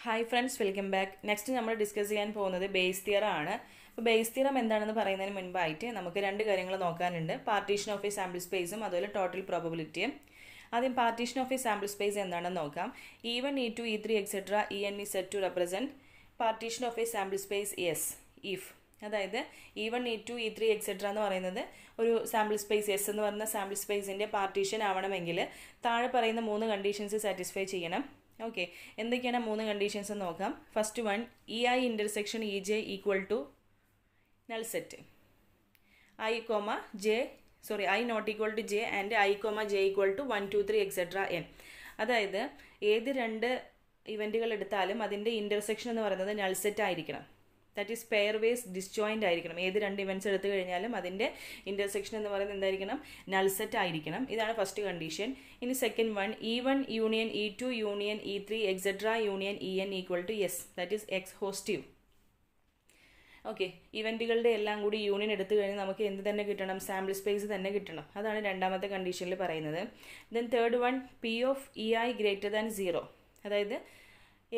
Hi friends, welcome back. Next നമ്മൾ discuss ചെയ്യാൻ പോകുന്നത് ബേസ് തിയറം ആണ്. അപ്പോൾ ബേസ് തിയറം എന്താണെന്ന് പറയുന്നതിന് മുൻപായിട്ട് നമുക്ക് രണ്ട് കാര്യങ്ങൾ നോക്കാനുണ്ട്. പാർട്ടീഷൻ ഓഫ് എ സാമ്പിൾ സ്പേസും അതുപോലെ ടോട്ടൽ പ്രോബബിലിറ്റിയും. ആദ്യം partition of a sample space എന്താണെന്ന് നോക്കാം. E1, E2, E3 etcetera En is set to represent partition of a sample space S if. അതായത് E1, E2, E3 എക്സെട്ര എന്ന് പറയുന്നത് ഒരു സാമ്പിൾ സ്പേസ് എസ് എന്ന് പറയുന്ന സാമ്പിൾ സ്പേസിൻ്റെ പാർട്ടീഷൻ ആവണമെങ്കിൽ താഴെ പറയുന്ന 3 കണ്ടീഷൻസ് സാറ്റിസ്ഫൈ ചെയ്യണം. ഓക്കെ, എന്തൊക്കെയാണ് 3 കണ്ടീഷൻസ് എന്ന് നോക്കാം. First one, EI intersection EJ equal to null set. I not equal to J and I, J equal to 1, 2, 3 etcetera N. അതായത് ഏത് രണ്ട് ഇവൻറ്റുകൾ എടുത്താലും അതിൻ്റെ ഇൻ്റർസെക്ഷൻ എന്ന് പറയുന്നത് നൾ സെറ്റ് ആയിരിക്കണം. That is pairwise disjoint ആയിരിക്കണം. ഏത് രണ്ട് ഇവൻറ്റ്സ് എടുത്തു കഴിഞ്ഞാലും അതിൻ്റെ ഇൻ്റർസെക്ഷൻ എന്ന് പറയുന്നത് എന്തായിരിക്കണം? നൾ സെറ്റ് ആയിരിക്കണം. ഇതാണ് ഫസ്റ്റ് കണ്ടീഷൻ. ഇനി second one, E1 union E2 union E3 etcetera union En equal to S. That is exhaustive. Okay, ഇവൻറ്റുകളുടെ എല്ലാം കൂടി യൂണിയൻ എടുത്തു കഴിഞ്ഞാൽ നമുക്ക് എന്ത് തന്നെ കിട്ടണം? സാമ്പിൾ സ്പേസ് തന്നെ കിട്ടണം. അതാണ് രണ്ടാമത്തെ കണ്ടീഷനിൽ പറയുന്നത്. Then third one, P of EI greater than 0. അതായത്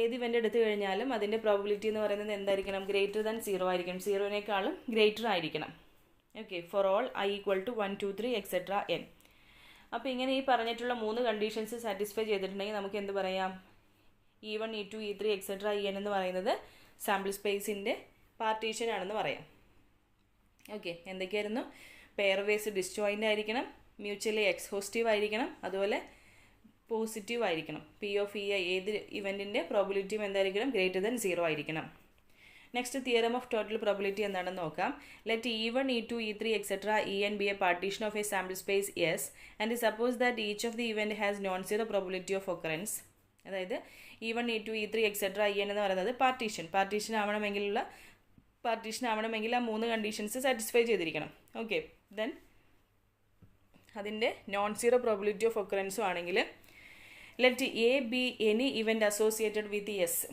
ഏത് ഇവൻ്റ് എടുത്തു കഴിഞ്ഞാലും അതിൻ്റെ പ്രോബിലിറ്റി എന്ന് പറയുന്നത് എന്തായിരിക്കണം? ഗ്രേറ്റർ ദാൻ 0 ആയിരിക്കണം. 0-നേക്കാളും ഗ്രേറ്റർ ആയിരിക്കണം. Okay, for all I equal to 1, 2, 3 etcetera N. അപ്പോൾ ഇങ്ങനെ ഈ പറഞ്ഞിട്ടുള്ള 3 കണ്ടീഷൻസ് സാറ്റിസ്ഫൈ ചെയ്തിട്ടുണ്ടെങ്കിൽ നമുക്ക് എന്ത് പറയാം? E1, E2, E3 etcetera En എന്ന് പറയുന്നത് സാമ്പിൾ സ്പേസിൻ്റെ പാർട്ടീഷൻ ആണെന്ന് പറയാം. ഓക്കെ, എന്തൊക്കെയായിരുന്നു? പെയർ വേസ് ഡിസ്ജോയിൻ്റ് ആയിരിക്കണം, മ്യൂച്വലി എക്സ്ഹോസ്റ്റീവ് ആയിരിക്കണം, അതുപോലെ പോസിറ്റീവ് ആയിരിക്കണം. P ഓഫ് EI ഏത് ഇവൻറ്റിൻ്റെ പ്രോബിലിറ്റിയും എന്തായിരിക്കണം? ഗ്രേറ്റർ ദാൻ 0 ആയിരിക്കണം. Next, theorem of total probability എന്താണെന്ന് നോക്കാം. Let E1, E2, E3 etcetera En B A partition of a sample space S and suppose that each of the event has known zero probability of occurrence. അതായത് E1, E2, E3 etcetera En എന്ന് പറയുന്നത് partition ആവണമെങ്കിൽ ആ 3 conditions satisfy ചെയ്തിരിക്കണം. Okay, then അതിൻ്റെ non zero probability of ഒക്കറൻസും ആണെങ്കിൽ let A B any event associated with S.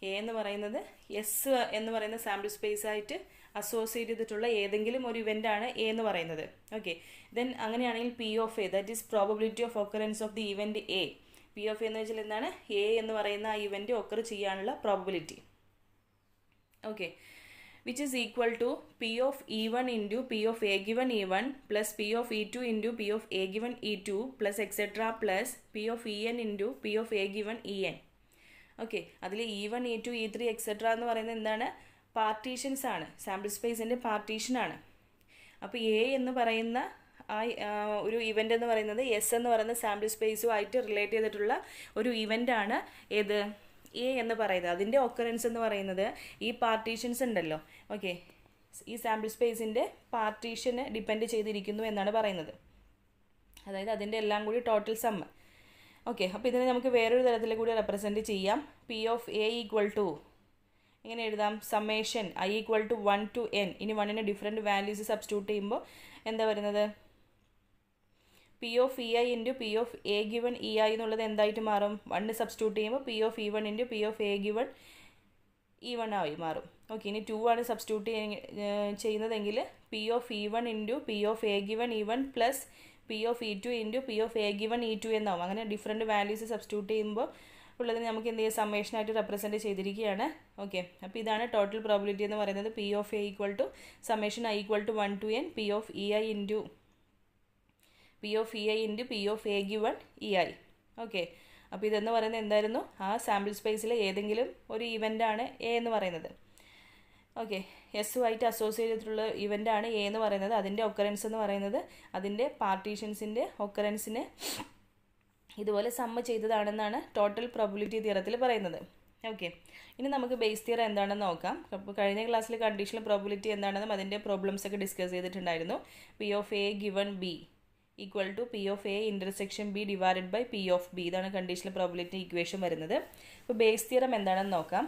A എന്ന് പറയുന്നത് എസ് എന്ന് പറയുന്ന സാമ്പിൾ സ്പേസ് ആയിട്ട് അസോസിയേറ്റ് ചെയ്തിട്ടുള്ള ഏതെങ്കിലും ഒരു ഇവൻ്റാണ് എ എന്ന് പറയുന്നത്. ഓക്കെ, ദെൻ അങ്ങനെയാണെങ്കിൽ P of A, that is probability of occurrence of the event A. P of എന്ന് വെച്ചാൽ എന്താണ്? എ എന്ന് പറയുന്ന ആ ഇവൻറ്റ് ഒക്കർ ചെയ്യാനുള്ള probability. Okay, which is equal to P of E1 into P of A given E1 plus P of E2 into P of A given E2 plus etc plus P of En into P of A given En. Okay, അതിൽ E1, E2, E3 etcetera എന്ന് പറയുന്നത് എന്താണ്? Partitions ആണ്, sample സ്പേസിൻ്റെ പാർട്ടീഷനാണ്. അപ്പോൾ A എന്ന് പറയുന്ന ഒരു event എന്ന് പറയുന്നത് എസ് എന്ന് പറയുന്ന സാമ്പിൾ സ്പേസുമായിട്ട് റിലേറ്റ് ചെയ്തിട്ടുള്ള ഒരു ഇവൻ്റാണ് ഏത്? എ എന്ന് പറയുന്നത്. അതിൻ്റെ ഒക്കറൻസ് എന്ന് പറയുന്നത് ഈ പാർട്ടീഷൻസ് ഉണ്ടല്ലോ, ഓക്കെ, ഈ സാമ്പിൾ സ്പേസിൻ്റെ പാർട്ടീഷന് ഡിപ്പെൻഡ് ചെയ്തിരിക്കുന്നു എന്നാണ് പറയുന്നത്. അതായത് അതിൻ്റെ എല്ലാം കൂടി ടോട്ടൽ സമ്മ്. ഓക്കെ, അപ്പോൾ ഇതിനെ നമുക്ക് വേറൊരു തരത്തിൽ കൂടി റെപ്രസെൻറ്റ് ചെയ്യാം. P of A equal to എങ്ങനെ എഴുതാം? Summation I equal to 1 to N. ഇനി 1ന് ഡിഫറെൻറ്റ് വാല്യൂസ് സബ്സ്റ്റിറ്റ്യൂട്ട് ചെയ്യുമ്പോൾ എന്താ വരുന്നത്? P of EI into P of A given EI എന്നുള്ളത് എന്തായിട്ട് മാറും? 1 സബ്സ്റ്റിറ്റ്യൂട്ട് ചെയ്യുമ്പോൾ P of E1 into P of A given E1 ആയി മാറും. ഓക്കെ, ഇനി 2 ആണ് സബ്സ്റ്റിറ്റ്യൂട്ട് ചെയ്യുന്നതെങ്കിൽ P of E1 into P of A given E1 plus P of E2 into P of A given E2 എന്നാവും. അങ്ങനെ different values substitute ചെയ്യുമ്പോൾ ഉള്ളതിന് നമുക്ക് എന്ത് ചെയ്യാം? സമ്മേഷനായിട്ട് റെപ്രസെൻറ്റ് ചെയ്തിരിക്കുകയാണ്. ഓക്കെ, അപ്പോൾ ഇതാണ് ടോട്ടൽ പ്രോബിലിറ്റി എന്ന് പറയുന്നത്. P of A equal to summation I equal to 1 to N P of EI into P of EI into P of A given EI. Okay, അപ്പോൾ ഇതെന്ന് പറയുന്നത് എന്തായിരുന്നു? ആ സാമ്പിൾ സ്പേസിലെ ഏതെങ്കിലും ഒരു ഇവൻ്റാണ് എ എന്ന് പറയുന്നത്. ഓക്കെ, എസുമായിട്ട് അസോസിയേറ്റ് ചെയ്തിട്ടുള്ള ഇവൻ്റാണ് എ എന്ന് പറയുന്നത്. അതിൻ്റെ ഒക്കറൻസ് എന്ന് പറയുന്നത് അതിൻ്റെ പാർട്ടീഷൻസിൻ്റെ ഒക്കറൻസിന് ഇതുപോലെ സമ്മ് ചെയ്തതാണെന്നാണ് ടോട്ടൽ പ്രോബിലിറ്റി തിയറത്തിൽ പറയുന്നത്. ഓക്കെ, ഇനി നമുക്ക് ബേസ് തിയറം എന്താണെന്ന് നോക്കാം. അപ്പോൾ കഴിഞ്ഞ ക്ലാസ്സിൽ കണ്ടീഷണൽ പ്രോബിലിറ്റി എന്താണെന്നും അതിൻ്റെ പ്രോബ്ലംസ് ഒക്കെ ഡിസ്കസ് ചെയ്തിട്ടുണ്ടായിരുന്നു. P of A given b equal to P of a intersection b divided by P of b. ഇതാണ് കണ്ടീഷണൽ പ്രോബിലിറ്റി ഇക്വേഷൻ വരുന്നത്. അപ്പോൾ ബേസ് തിയറം എന്താണെന്ന് നോക്കാം.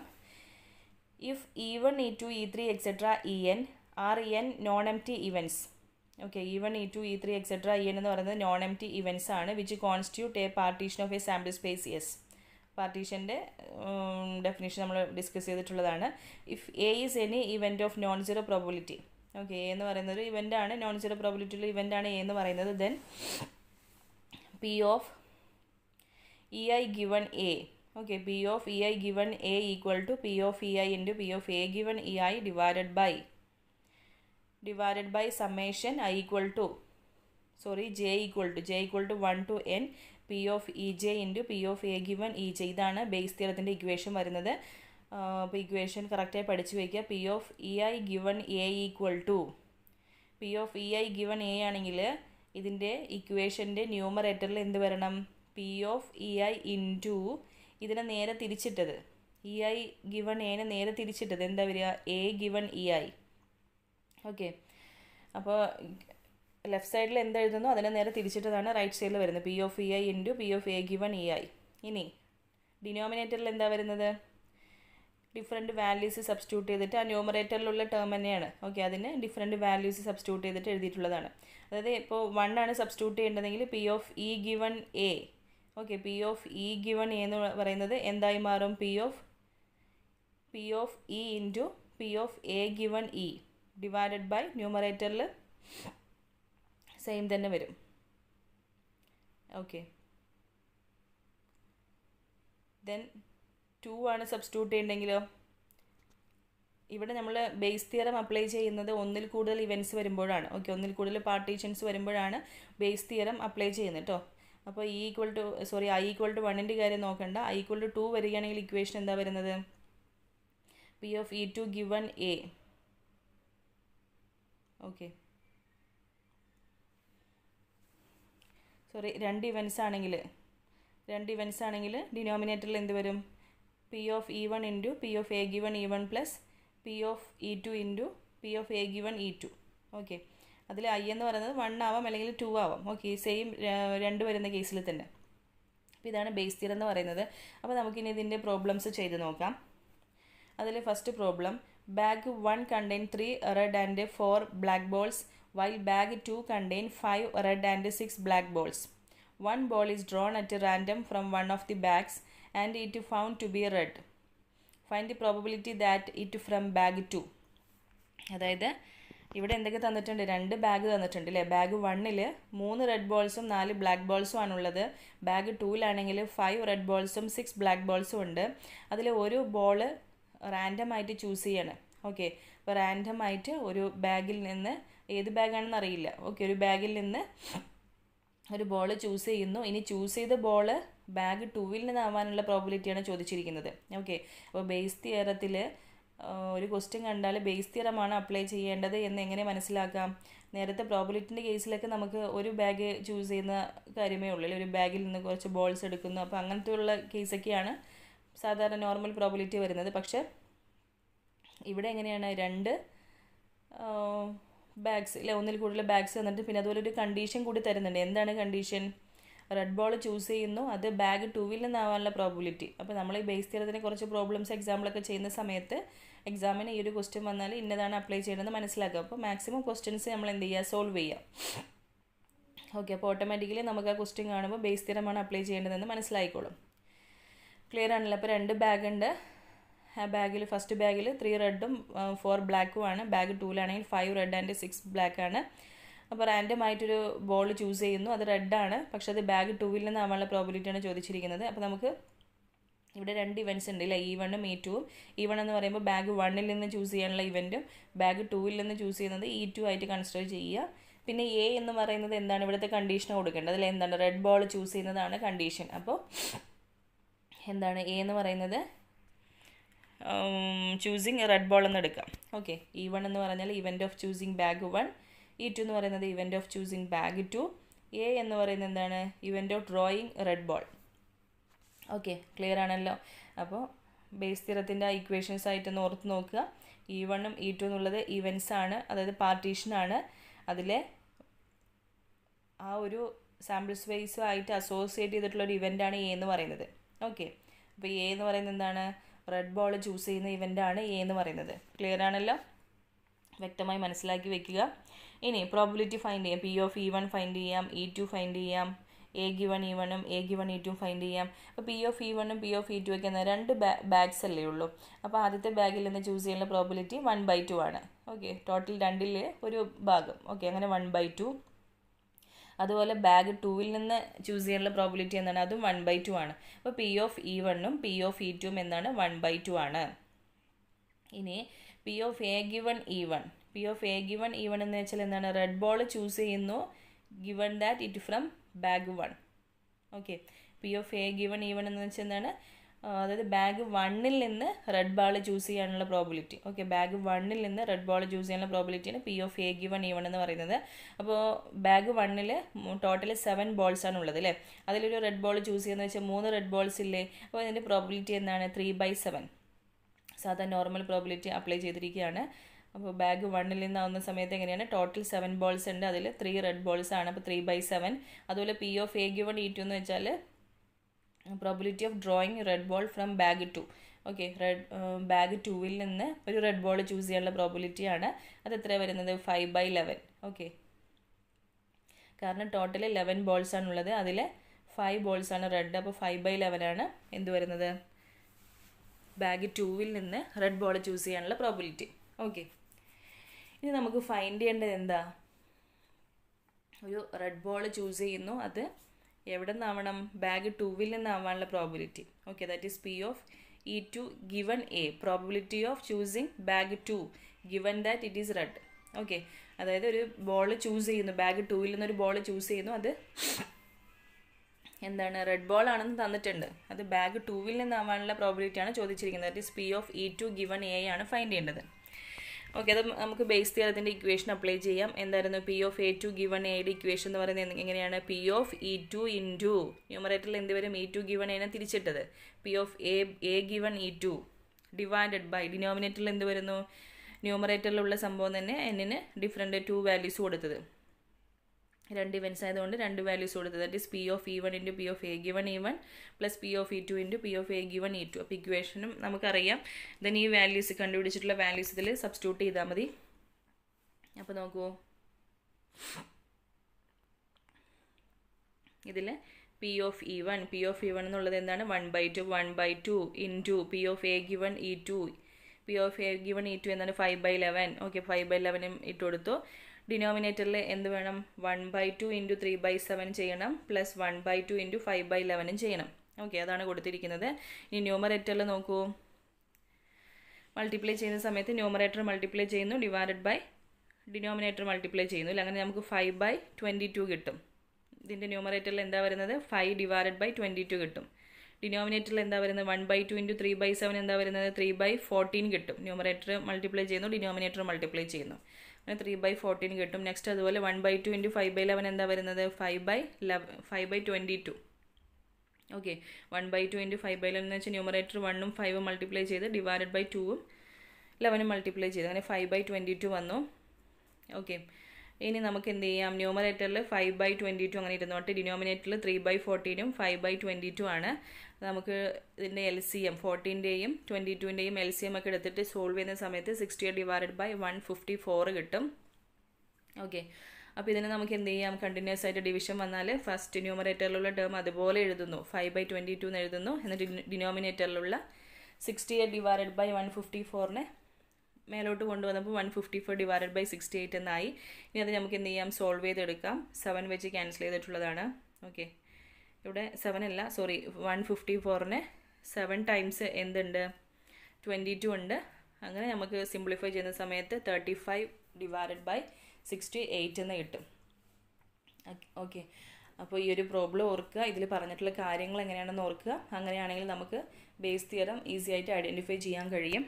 If E1, E2, E3 etcetera En are N non empty events. Okay, E1, E2, E3 etcetera En എന്ന് പറയുന്നത് non empty events ആണ് which constitute a partition of a sample space S. പാർട്ടീഷൻ്റെ definition നമ്മൾ discuss ചെയ്തിട്ടുള്ളതാണ്. If a is any event of non zero probability. Okay, A എന്ന് പറയുന്നത് ഒരു ഇവൻ്റാണ്, non zero probability ഉള്ള ഇവൻ്റാണ് എ എന്ന് പറയുന്നത്. Then P of EI given A okay, P of E I given A equal to P of E I into P of A given E I divided by summation I equal to J equal to 1 to n P of E J into P of A given E J. ഇതാണ് Bayes തിയറത്തിൻ്റെ equation വരുന്നത്. അപ്പോൾ equation കറക്റ്റായി പഠിച്ചു വയ്ക്കുക. P of E I given A equal to P of E I given A ആണെങ്കിൽ ഇതിൻ്റെ ഇക്വേഷൻ്റെ ന്യൂമറേറ്ററിൽ എന്ത് വരണം? P of E I into ഇതിനെ നേരെ തിരിച്ചിട്ടത്, ഇ ഐ ഗിവൺ എനെ നേരെ തിരിച്ചിട്ടത് എന്താ വരിക? A given E i. Okay, അപ്പോൾ ലെഫ്റ്റ് സൈഡിൽ എന്ത് എഴുതുന്നു അതിനെ നേരെ തിരിച്ചിട്ടതാണ് റൈറ്റ് സൈഡിൽ വരുന്നത്. P of E I into P of A given E i. ഇനി ഡിനോമിനേറ്ററിൽ എന്താ വരുന്നത്? ഡിഫറെൻറ്റ് വാല്യൂസ് സബ്സ്റ്റിറ്റ്യൂട്ട് ചെയ്തിട്ട് ആ ന്യൂമറേറ്ററിലുള്ള ടേം തന്നെയാണ്. ഓക്കെ, അതിന് ഡിഫറെൻറ്റ് വാല്യൂസ് സബ്സ്റ്റിറ്റ്യൂട്ട് ചെയ്തിട്ട് എഴുതിയിട്ടുള്ളതാണ്. അതായത് ഇപ്പോൾ 1 ആണ് സബ്സ്റ്റിറ്റ്യൂട്ട് ചെയ്യേണ്ടതെങ്കിൽ p of e given a. Okay, P of e given a എന്ന് പറയുന്നത് എന്തായി മാറും? P of E into P of A given E divided by ന്യൂമറേറ്ററിൽ സെയിം തന്നെ വരും. ഓക്കെ, ദെൻ 2 ആണ് സബ്സ്റ്റിറ്റ്യൂട്ട് ചെയ്യണമെങ്കിലോ ഇവിടെ നമ്മൾ ബേസ് തിയറം അപ്ലൈ ചെയ്യുന്നത് ഒന്നിൽ കൂടുതൽ ഇവൻറ്റ്സ് വരുമ്പോഴാണ്. ഓക്കെ, ഒന്നിൽ കൂടുതൽ പാർട്ടീഷൻസ് വരുമ്പോഴാണ് ബേസ് തിയറം അപ്ലൈ ചെയ്യുന്നത് കേട്ടോ. അപ്പോൾ ഐ ഈക്വൽ ടു 1ൻ്റെ കാര്യം നോക്കണ്ട. ഐ ഈക്വൽ ടു 2 വരികയാണെങ്കിൽ ഇക്വേഷൻ എന്താ വരുന്നത്? P of E two given a. Okay, രണ്ട് ഇവൻറ്റ്സ് ആണെങ്കിൽ ഡിനോമിനേറ്ററിൽ എന്ത് വരും? P of E one into P of A given E one plus P of E two into P of A given E two. Okay, അതിൽ I എന്ന് പറയുന്നത് 1 ആവാം അല്ലെങ്കിൽ 2 ആവാം. ഓക്കെ, സെയിം 2 വരുന്ന കേസിൽ തന്നെ. അപ്പോൾ ഇതാണ് ബേസ് തിയറം എന്ന് പറയുന്നത്. അപ്പോൾ നമുക്കിനി ഇതിൻ്റെ പ്രോബ്ലംസ് ചെയ്ത് നോക്കാം. അതിൽ first problem, bag 1 contain 3 red and 4 black balls while bag 2 contain 5 red and 6 black balls. One ball is drawn at random from one of the bags and it found to be red. Find the probability that it from bag 2. അതായത് ഇവിടെ എന്തൊക്കെ തന്നിട്ടുണ്ട്? 2 bag തന്നിട്ടുണ്ട് അല്ലേ? Bag 1ൽ 3 red ബോൾസും 4 black ബോൾസും ആണുള്ളത്. Bag 2ലാണെങ്കിൽ 5 red ബോൾസും 6 black ബോൾസും ഉണ്ട്. അതിൽ ഒരു ബോൾ റാൻഡമായിട്ട് ചൂസ് ചെയ്യണം. ഓക്കെ, അപ്പോൾ റാൻഡമായിട്ട് ഒരു ബാഗിൽ നിന്ന്, ഏത് ബാഗാണെന്ന് അറിയില്ല. ഓക്കെ, ഒരു ബാഗിൽ നിന്ന് ഒരു ബോൾ ചൂസ് ചെയ്യുന്നു. ഇനി ചൂസ് ചെയ്ത ബോൾ ബാഗ് 2ൽ നിന്നാവാനുള്ള പ്രോബിലിറ്റിയാണ് ചോദിച്ചിരിക്കുന്നത്. ഓക്കെ, അപ്പോൾ ബേസ് തിയറത്തിൽ ഒരു ക്വസ്റ്റ്യൻ കണ്ടാൽ ബേസ് തിയറമാണ് അപ്ലൈ ചെയ്യേണ്ടത് എന്ന് എങ്ങനെ മനസ്സിലാക്കാം? നേരത്തെ പ്രോബിലിറ്റിൻ്റെ കേസിലൊക്കെ നമുക്ക് ഒരു ബാഗ് ചൂസ് ചെയ്യുന്ന കാര്യമേ ഉള്ളൂ. ഒരു ബാഗിൽ നിന്ന് കുറച്ച് ബോൾസ് എടുക്കുന്നു. അപ്പോൾ അങ്ങനത്തെ ഉള്ള കേസൊക്കെയാണ് സാധാരണ നോർമൽ പ്രോബിലിറ്റി വരുന്നത്. പക്ഷേ ഇവിടെ എങ്ങനെയാണ്? 2 ബാഗ്സ് അല്ലെ, ഒന്നിൽ കൂടുതൽ ബാഗ്സ് തന്നിട്ട് പിന്നെ അതുപോലെ ഒരു കണ്ടീഷൻ കൂടി തരുന്നുണ്ട്. എന്താണ് കണ്ടീഷൻ? റെഡ് ബോൾ ചൂസ് ചെയ്യുന്നു, അത് ബാഗ് 2ൽ നിന്നാവാനുള്ള പ്രോബിലിറ്റി. അപ്പോൾ നമ്മൾ ഈ ബേസ് തിയറത്തിന് കുറച്ച് പ്രോബ്ലംസ് എക്സാമ്പിളൊക്കെ ചെയ്യുന്ന സമയത്ത് എക്സാമിന് ഈ ഒരു ക്വസ്റ്റ്യൻ വന്നാൽ ഇന്നതാണ് അപ്ലൈ ചെയ്യേണ്ടതെന്ന് മനസ്സിലാക്കുക. അപ്പോൾ മാക്സിമം ക്വസ്റ്റ്യൻസ് നമ്മൾ എന്ത് ചെയ്യുക? സോൾവ് ചെയ്യുക. ഓക്കെ, അപ്പോൾ ഓട്ടോമാറ്റിക്കലി നമുക്ക് ആ ക്വസ്റ്റ്യൻ കാണുമ്പോൾ ബേസ് തിയറമാണ് അപ്ലൈ ചെയ്യേണ്ടതെന്ന് മനസ്സിലായിക്കോളും. ക്ലിയർ ആണല്ലോ? അപ്പോൾ 2 ബാഗ് ഉണ്ട്. ആ ബാഗിൽ ഫസ്റ്റ് ബാഗിൽ 3 റെഡും 4 ബ്ലാക്കും ആണ്. ബാഗ് 2ലാണെങ്കിൽ 5 റെഡ് ആൻഡ് 6 ബ്ലാക്ക് ആണ്. അപ്പോൾ റാൻഡമായിട്ടൊരു ബോൾ ചൂസ് ചെയ്യുന്നു, അത് റെഡാണ്, പക്ഷേ അത് ബാഗ് 2ൽ നിന്നാവാനുള്ള പ്രോബിലിറ്റിയാണ് ചോദിച്ചിരിക്കുന്നത്. അപ്പോൾ നമുക്ക് ഇവിടെ 2 ഇവൻറ്റ്സ് ഉണ്ട് ഇല്ലേ? E1ഉം E2ഉം. E1 എന്ന് പറയുമ്പോൾ ബാഗ് 1ൽ നിന്ന് ചൂസ് ചെയ്യാനുള്ള ഇവൻറ്റും ബാഗ് 2ൽ നിന്ന് ചൂസ് ചെയ്യുന്നത് E2 ആയിട്ട് കൺസിഡർ ചെയ്യുക. പിന്നെ എ എന്ന് പറയുന്നത് എന്താണ്? ഇവിടുത്തെ കണ്ടീഷൻ കൊടുക്കേണ്ടത്. അതിൽ എന്താണ്? റെഡ് ബോൾ ചൂസ് ചെയ്യുന്നതാണ് കണ്ടീഷൻ. അപ്പോൾ എന്താണ് എ എന്ന് പറയുന്നത്? ചൂസിങ് റെഡ് ബോൾ എന്ന് എടുക്കാം. ഓക്കെ, E1 എന്ന് പറഞ്ഞാൽ event of choosing bag 1, E2 എന്ന് പറയുന്നത് event of choosing bag 2, A എന്ന് പറയുന്നത് എന്താണ്? Event of drawing red ball. Okay, clear ആണല്ലോ? അപ്പോൾ ബേസ് തിയറത്തിൻ്റെ ഇക്വേഷൻസ് ആയിട്ടൊന്ന് ഓർത്ത് നോക്കുക. E1ഉം E2 എന്നുള്ളത് ഇവൻറ്റ്സ് ആണ്, അതായത് പാർട്ടീഷനാണ്. അതിലെ ആ ഒരു സാമ്പിൾ സ്പേസുമായിട്ട് അസോസിയേറ്റ് ചെയ്തിട്ടുള്ളൊരു ഇവൻ്റാണ് എ എന്ന് പറയുന്നത്. ഓക്കെ, അപ്പോൾ എ എന്ന് പറയുന്നത് എന്താണ്? റെഡ് ബോൾ ചൂസ് ചെയ്യുന്ന ഇവൻ്റാണ് എ എന്ന് പറയുന്നത്. ക്ലിയർ ആണല്ലോ? വ്യക്തമായി മനസ്സിലാക്കി വെക്കുക. ഇനി പ്രോബിലിറ്റി ഫൈൻഡ് ചെയ്യാം. പി ഓഫ് E1 ഫൈൻഡ് ചെയ്യാം, E2 ഫൈൻഡ് ചെയ്യാം, എ ഗിവൺ E1ഉം എ ഗിവൺ E2ഉം ഫൈൻഡ് ചെയ്യാം. അപ്പോൾ പി ഓഫ് E1ഉം പി ഓഫ് E2 ഒക്കെ എന്നാൽ 2 ബാഗ്സ് അല്ലേ ഉള്ളൂ. അപ്പോൾ ആദ്യത്തെ ബാഗിൽ നിന്ന് ചൂസ് ചെയ്യാനുള്ള പ്രോബിലിറ്റി 1/2 ആണ്. ഓക്കെ, ടോട്ടൽ 2ൽ ഒരു ഭാഗം. ഓക്കെ, അങ്ങനെ 1/2. അതുപോലെ ബാഗ് 2-ൽ നിന്ന് ചൂസ് ചെയ്യാനുള്ള പ്രോബിലിറ്റി എന്താണ്? അതും 1/2 ആണ്. അപ്പോൾ പി ഓഫ് E1ഉം പി ഓഫ് E2ഉം എന്താണ്? 1/2 ആണ്. ഇനി p of A given E1. P of A given E1 എന്ന് വെച്ചാൽ എന്താണ്? റെഡ് ബോൾ ചൂസ് ചെയ്യുന്നു given that it from bag 1. Okay, P of A given E1 എന്ന് വെച്ചാൽ എന്താണ്? അതായത് ബാഗ് 1-ൽ നിന്ന് റെഡ് ബാൾ ചൂസ് ചെയ്യാനുള്ള പ്രോബിലിറ്റി. ഓക്കെ, ബാഗ് 1-ൽ നിന്ന് റെഡ് ബോൾ ചൂസ് ചെയ്യാനുള്ള പ്രോബിലിറ്റിയാണ് p of A given E1 എന്ന് പറയുന്നത്. അപ്പോൾ ബാഗ് 1-ൽ ടോട്ടൽ 7 ബോൾസ് ആണ് ഉള്ളത് അല്ലേ? അതിലൊരു റെഡ് ബോൾ ചൂസ് ചെയ്യുന്നത് വെച്ചാൽ 3 റെഡ് ബോൾസ് ഇല്ലേ? അപ്പോൾ അതിൻ്റെ പ്രോബിലിറ്റി എന്താണ്? 3/7. സാധാരണ നോർമൽ പ്രോബിലിറ്റി അപ്ലൈ ചെയ്തിരിക്കുകയാണ്. അപ്പോൾ ബാഗ് 1-ൽ നിന്നാവുന്ന സമയത്ത് എങ്ങനെയാണ്? ടോട്ടൽ 7 ബോൾസ് ഉണ്ട്, അതിൽ 3 റെഡ് ബോൾസ് ആണ്. അപ്പോൾ 3/7. അതുപോലെ P of A given E2 എന്ന് വെച്ചാൽ probability of drawing red ball from bag 2. Okay, bag 2-ൽ നിന്ന് ഒരു റെഡ് ബോൾ ചൂസ് ചെയ്യാനുള്ള പ്രോബിലിറ്റിയാണ്. അത് എത്ര വരുന്നത്? 5/11. ഓക്കെ, കാരണം ടോട്ടൽ 11 ബോൾസ് ആണുള്ളത്, അതിൽ 5 ബോൾസ് ആണ് റെഡ്. അപ്പോൾ 5/11 ആണ് എന്ത് വരുന്നത്? ബാഗ് 2-ൽ നിന്ന് റെഡ് ബോൾ ചൂസ് ചെയ്യാനുള്ള പ്രോബിലിറ്റി. ഓക്കെ, ഇനി നമുക്ക് ഫൈൻഡ് ചെയ്യേണ്ടത് എന്താ? ഒരു റെഡ് ബോൾ ചൂസ് ചെയ്യുന്നു, അത് എവിടെ നിന്നാവണം? ബാഗ് 2-ൽ നിന്നാവാനുള്ള probability. Okay, that is p of E2 given a, probability of choosing bag 2 given that it is red. Okay, അതായത് ഒരു ബോൾ ചൂസ് ചെയ്യുന്നു, ബാഗ് 2-ൽ നിന്നൊരു ബോൾ ചൂസ് ചെയ്യുന്നു, അത് എന്താണ്? റെഡ് ബോൾ ആണെന്ന് തന്നിട്ടുണ്ട്, അത് ബാഗ് 2-ൽ നിന്നാവാനുള്ള പ്രോബിലിറ്റിയാണ് ചോദിച്ചിരിക്കുന്നത്. That is p of E2 given A ആണ് ഫൈൻഡ് ചെയ്യേണ്ടത്. ഓക്കെ, അത് നമുക്ക് ബേസ് തിയറത്തിൻ്റെ ഇക്വേഷൻ അപ്ലൈ ചെയ്യാം. എന്തായിരുന്നു? പി ഓഫ് A2 ഗിവൺ എയുടെ ഇക്വേഷൻ എന്ന് പറയുന്നത് എങ്ങനെയാണ്? പി ഓഫ് E2 ഇൻറ്റു ന്യൂമറേറ്ററിൽ എന്ത് വരും? E2 ഗിവൺ എനെ തിരിച്ചിട്ടത് p of A given E2 divided by ഡിനോമിനേറ്ററിൽ എന്ത് വരുന്നു? ന്യൂമറേറ്ററിലുള്ള സംഭവം തന്നെ എന്നിന് ഡിഫറെൻറ്റ് 2 വാല്യൂസ് കൊടുത്തത്, 2 ഇവൻസ് ആയതുകൊണ്ട് 2 വാല്യൂസ് കൊടുത്തത്. That is p of E1 into P of A given E1 plus P of E2 into P of A given E2. അപ്പോൾ ഇക്വേഷനും നമുക്കറിയാം. ദെൻ ഈ വാല്യൂസ് കണ്ടുപിടിച്ചിട്ടുള്ള വാല്യൂസ് ഇതിൽ സബ്സ്റ്റിറ്റ്യൂട്ട് ചെയ്താൽ മതി. അപ്പോൾ നോക്കൂ, ഇതിൽ പി ഓഫ് E1 എന്നുള്ളത് എന്താണ്? 1/2 into P of A given E2. P of A given E2 എന്താണ്? 5/11. ഓക്കെ, 5/11 ഇട്ട് കൊടുത്തു. ഡിനോമിനേറ്ററിൽ എന്ത് വേണം? 1/2 ഇൻറ്റു 3/7 ചെയ്യണം, പ്ലസ് 1/2 ഇൻറ്റു 5/11 ചെയ്യണം. ഓക്കെ, അതാണ് കൊടുത്തിരിക്കുന്നത്. ഇനി ന്യൂമറേറ്ററിൽ നോക്കൂ, മൾട്ടിപ്ലൈ ചെയ്യുന്ന സമയത്ത് ന്യൂമറേറ്റർ മൾട്ടിപ്ലൈ ചെയ്യുന്നു ഡിവൈഡഡ് ബൈ ഡിനോമിനേറ്റർ മൾട്ടിപ്ലൈ ചെയ്യുന്നു. അങ്ങനെ നമുക്ക് 5/22 കിട്ടും. ഇതിൻ്റെ ന്യൂമറേറ്ററിൽ എന്താ വരുന്നത്? 5 ഡിവൈഡഡ് ബൈ 22 കിട്ടും. ഡിനോമിനേറ്ററിൽ എന്താ വരുന്നത്? 1/2 ഇൻറ്റു 3/7 എന്താ വരുന്നത്? 3/14 കിട്ടും. ന്യൂമറേറ്റർ മൾട്ടിപ്ലൈ ചെയ്യുന്നു, ഡിനോമിനേറ്റർ മൾട്ടിപ്ലൈ ചെയ്യുന്നു, 3/14 കിട്ടും. നെക്സ്റ്റ് അതുപോലെ 1/2 ഇൻറ്റു 5/11 എന്താ വരുന്നത്? 5/22. ഓക്കെ, 1/2 ഇൻറ്റു 5/11 എന്ന് വെച്ചാൽ ന്യൂമറേറ്റർ 1ഉം 5ഉം മൾട്ടിപ്ലൈ ചെയ്ത് ഡിവൈഡഡ് ബൈ 2ഉം 11ഉം മൾട്ടിപ്ലൈ ചെയ്ത് അങ്ങനെ 5/22 വന്നു. ഓക്കെ, ഇനി നമുക്ക് എന്ത് ചെയ്യാം? ന്യൂമറേറ്ററിൽ 5/22 അങ്ങനെ ഇരുന്നോട്ട്, ഡിനോമിനേറ്ററിൽ 3/14ഉം 5/22 ആണ്. നമുക്ക് ഇതിൻ്റെ LCM 14ൻ്റെയും 22ൻ്റെയും LCM ഒക്കെ എടുത്തിട്ട് സോൾവ് ചെയ്യുന്ന സമയത്ത് 60 ഡിവൈഡഡ് ബൈ 154 കിട്ടും. ഓക്കെ, അപ്പോൾ ഇതിന് നമുക്ക് എന്ത് ചെയ്യാം? കണ്ടിന്യൂസ് ആയിട്ട് ഡിവിഷൻ വന്നാൽ ഫസ്റ്റ് ന്യൂമറേറ്ററിലുള്ള ടേം അതുപോലെ എഴുതുന്നു, 5/22 എന്ന് എഴുതുന്നു. എന്നിട്ട് ഡിനോമിനേറ്ററിലുള്ള 68 ഡിവൈഡഡ് ബൈ 154നെ മേലോട്ട് കൊണ്ടുവന്നപ്പോൾ 154 ഡിവൈഡഡ് ബൈ 68 എന്നായി. ഇനി അത് നമുക്ക് എന്ത് ചെയ്യാം? സോൾവ് ചെയ്തെടുക്കാം. 7 വെച്ച് ക്യാൻസൽ ചെയ്തിട്ടുള്ളതാണ്. ഓക്കെ, ഇവിടെ 7 അല്ല, സോറി, 154നെ 7 ടൈംസ് എന്തുണ്ട്? 22 ഉണ്ട്. അങ്ങനെ നമുക്ക് സിംപ്ലിഫൈ ചെയ്യുന്ന സമയത്ത് 35 ഡിവൈഡഡ് ബൈ 68 എന്ന് കിട്ടും. ഓക്കെ, അപ്പോൾ ഈ ഒരു പ്രോബ്ലം ഓർക്കുക, ഇതിൽ പറഞ്ഞിട്ടുള്ള കാര്യങ്ങൾ എങ്ങനെയാണെന്ന് ഓർക്കുക. അങ്ങനെയാണെങ്കിൽ നമുക്ക് ബേസ് തിയറം ഈസി ആയിട്ട് ഐഡൻറ്റിഫൈ ചെയ്യാൻ കഴിയും.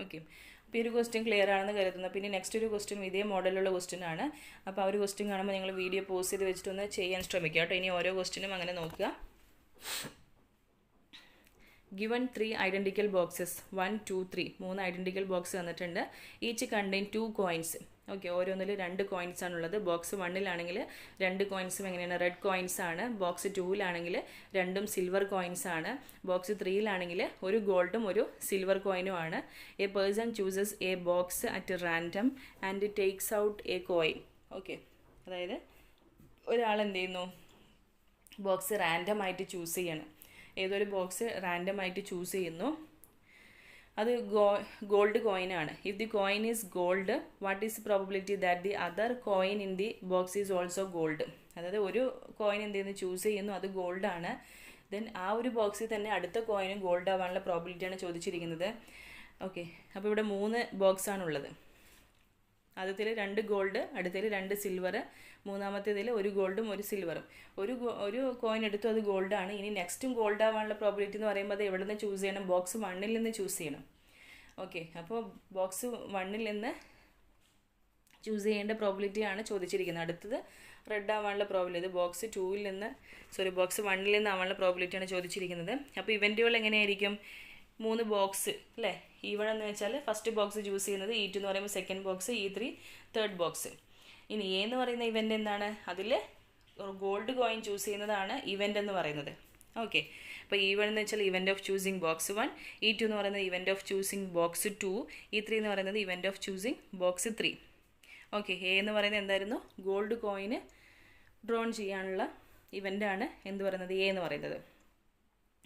ഓക്കെ, അപ്പോൾ ഈ ഒരു ക്വസ്റ്റ്യൻ ക്ലിയർ ആണെന്ന് കരുതുന്നു. പിന്നെ നെക്സ്റ്റ് ഒരു ക്വസ്റ്റ്യൻ ഇതേ മോഡലുള്ള ക്വസ്റ്റ്യൻ ആണ്. അപ്പോൾ ആ ഒരു ക്വസ്റ്റ്യൻ കാണുമ്പോൾ നിങ്ങൾ വീഡിയോ പോസ് ചെയ്ത് വെച്ചിട്ടൊന്ന് ചെയ്യാൻ ശ്രമിക്കുക കേട്ടോ. ഇനി ഓരോ ക്വസ്റ്റ്യനും അങ്ങനെ നോക്കുക. Given 3 identical boxes 1, 2, 3 3 identical box തന്നിട്ടുണ്ട്. Each contain 2 coins. ഓക്കെ, ഓരോന്നിൽ 2 കോയിൻസ് ആണുള്ളത്. ബോക്സ് 1-ലാണെങ്കിൽ 2 കോയിൻസും എങ്ങനെയാണ്? റെഡ് കോയിൻസ് ആണ്. ബോക്സ് 2-ലാണെങ്കിൽ 2ഉം സിൽവർ കോയിൻസ് ആണ്. ബോക്സ് 3-ലാണെങ്കിൽ ഒരു ഗോൾഡും ഒരു സിൽവർ കോയിനും ആണ്. A person chooses a box at random and takes out a coin. Okay, അതായത് ഒരാൾ എന്ത് ചെയ്യുന്നു? ബോക്സ് റാൻഡം ആയിട്ട് ചൂസ് ചെയ്യണം. ഏതൊരു ബോക്സ് റാൻഡം ആയിട്ട് ചൂസ് ചെയ്യുന്നു. അത് ഗോൾഡ് കോയിനാണ്. If the coin is gold, what is probability that the other coin in the box is also gold? അതായത് ഒരു കോയിൻ എന്ത് ചെയ്യുന്നു, ചൂസ് ചെയ്യുന്നു, അത് ഗോൾഡാണ്. ദെൻ ആ ഒരു ബോക്സിൽ തന്നെ അടുത്ത കോയിനും ഗോൾഡ് ആവാനുള്ള പ്രോബിലിറ്റിയാണ് ചോദിച്ചിരിക്കുന്നത്. ഓക്കെ, അപ്പോൾ ഇവിടെ 3 ബോക്സാണുള്ളത്. ആദ്യത്തിൽ 2 ഗോൾഡ്, അടുത്തതിൽ 2 സിൽവർ, മൂന്നാമത്തേതിൽ 1 ഗോൾഡും 1 സിൽവറും. ഒരു കോയിൻ എടുത്തു, അത് ഗോൾഡാണ്. ഇനി നെക്സ്റ്റും ഗോൾഡ് ആവാനുള്ള പ്രോബിലിറ്റി എന്ന് പറയുമ്പോൾ അത് എവിടെ നിന്ന് ചൂസ് ചെയ്യണം? ബോക്സ് 1ൽ നിന്ന് ചൂസ് ചെയ്യണം. ഓക്കെ, അപ്പോൾ ബോക്സ് 1ൽ നിന്ന് ചൂസ് ചെയ്യേണ്ട പ്രോബിലിറ്റിയാണ് ചോദിച്ചിരിക്കുന്നത്. അടുത്തത് റെഡ് ആവാനുള്ള പ്രോബിലിറ്റി, ബോക്സ് 2ൽ നിന്ന് ബോക്സ് 1ൽ നിന്ന് ആവാനുള്ള പ്രോബിലിറ്റിയാണ് ചോദിച്ചിരിക്കുന്നത്. അപ്പോൾ ഇവൻറ്റുകൾ എങ്ങനെയായിരിക്കും? 3 ബോക്സ് അല്ലേ? E1 എന്ന് വെച്ചാൽ ഫസ്റ്റ് ബോക്സ് ചൂസ് ചെയ്യുന്നത്, E2 എന്ന് പറയുമ്പോൾ second box, E3 third box. ഇനി എ എന്ന് പറയുന്ന ഇവൻ്റ് എന്താണ്? അതിൽ ഗോൾഡ് കോയിൻ ചൂസ് ചെയ്യുന്നതാണ് ഇവൻ്റ് എന്ന് പറയുന്നത്. ഓക്കെ, അപ്പോൾ E1 എന്ന് വെച്ചാൽ event of choosing box 1, E2 എന്ന് പറയുന്നത് event of choosing box 2, E3 എന്ന് പറയുന്നത് event of choosing box 3. Okay, A എന്ന് പറയുന്നത് എന്തായിരുന്നു? ഗോൾഡ് കോയിന് ഡ്രോൺ ചെയ്യാനുള്ള ഇവൻ്റാണ് എന്ത് പറയുന്നത്? എ എന്ന് പറയുന്നത്.